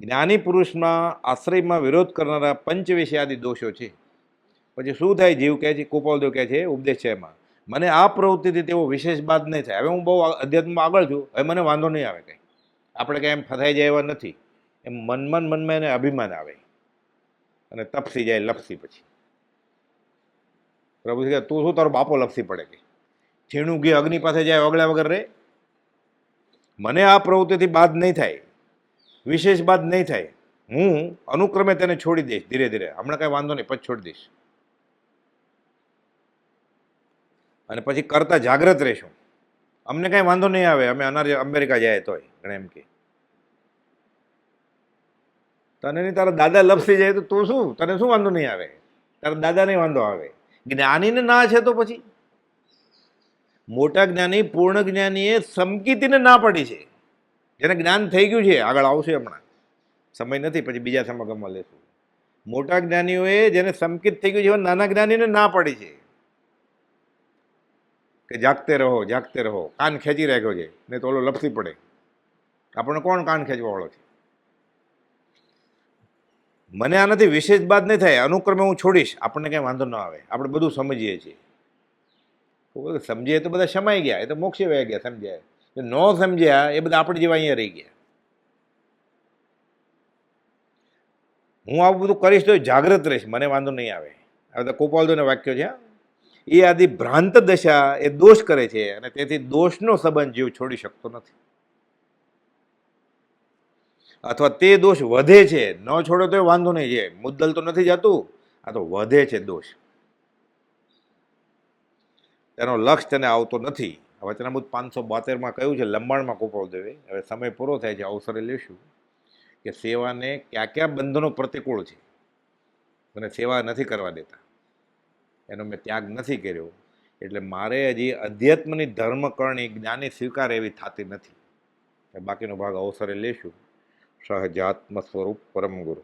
જ્ઞાની પુરુષમાં આશ્રયમાં વિરોધ કરનારા પંચવિષયાદિ દોષો છે. પછી શું થાય? જીવ કહે છે, કુપાલદેવ કહે છે ઉપદેશ છે એમાં, મને આ પ્રવૃત્તિથી તેવો વિશેષ બાદ નહીં થાય. હવે હું બહુ અધ્યાત્મમાં આગળ છું, હવે મને વાંધો નહીં આવે કંઈ, આપણે કંઈ એમ ફસાઈ જાય એવા નથી. એમ મનમાં એને અભિમાન આવે અને તપસી જાય લપસી. પછી પ્રભુ કહે તું શું તારો બાપો લપસી પડે? કે છીણું ઘી અગ્નિ પાસે જાય ઓગળ્યા વગર રે. મને આ પ્રવૃત્તિથી બાદ નહીં થાય, વિશેષ બાદ નહીં થાય. હું અનુક્રમે તેને છોડી દઈશ ધીરે ધીરે, હમણાં કાંઈ વાંધો નહીં, પછી છોડી દઈશ. અને પછી કરતા જાગ્રત રહીશું, અમને કાંઈ વાંધો નહીં આવે, અમે અમેરિકા જાય તોય. ઘણા એમ કે તને નહીં, તારા દાદા લપસી જાય તો તું શું, તને શું વાંધો નહીં આવે? તારા દાદાને વાંધો આવે. જ્ઞાનીને ના છે તો પછી મોટા જ્ઞાની પૂર્ણ જ્ઞાનીએ સમકીતીને ના પડી છે. જેને જ્ઞાન થઈ ગયું છે, આગળ આવશે, હમણાં સમય નથી, પછી બીજા સમાગમમાં લેશું. મોટા જ્ઞાનીઓએ જેને સમકિત થઈ ગયું છે નાના જ્ઞાનીને ના પડી છે કે જાગતે રહો, જાગતે રહો. કાન ખેંચી રાખ્યો છે, નહીં તો ઓલો લપસી પડે. આપણને કોણ કાન ખેંચવા વાળો છે? મને આનાથી વિશેષ બાદ નહીં થાય, અનુક્રમે હું છોડીશ, આપણને કંઈ વાંધો ન આવે. આપણે બધું સમજીએ છીએ, સમજીએ તો બધા સમાઈ ગયા, એ તો મોક્ષે વહી ગયા. સમજ્યા ન સમજ્યા એ બધા આપણે જેવા અહીંયા રહી ગયા. હું આવું બધું કરીશ તો જાગ્રત રહીશ, મને વાંધો નહીં આવે. આ બધા કુપાલદેવના વાક્યો છે. એ આદિ ભ્રાંત દશા એ દોષ કરે છે અને તેથી દોષનો સંબંધ જીવ છોડી શકતો નથી, અથવા તે દોષ વધે છે. ન છોડે તો વાંધો નહીં, છે મુદ્દલ તો નથી જતું, આ તો વધે છે દોષ, તેનો લક્ષ તેને આવતો નથી. વચનામૃત 572માં કહ્યું છે, લંબાણમાં કૃપાળ દેવે. હવે સમય પૂરો થાય છે, અવસરે લેશું કે સેવાને કયા કયા બંધનો પ્રતિકૂળ છે અને સેવા નથી કરવા દેતા, એનો મેં ત્યાગ નથી કર્યો, એટલે મારે હજી અધ્યાત્મની ધર્મકરણી જ્ઞાની સ્વીકાર એવી થતી નથી. બાકીનો ભાગ અવસરે લેશું. સહજાત્મ સ્વરૂપ પરમ ગુરુ.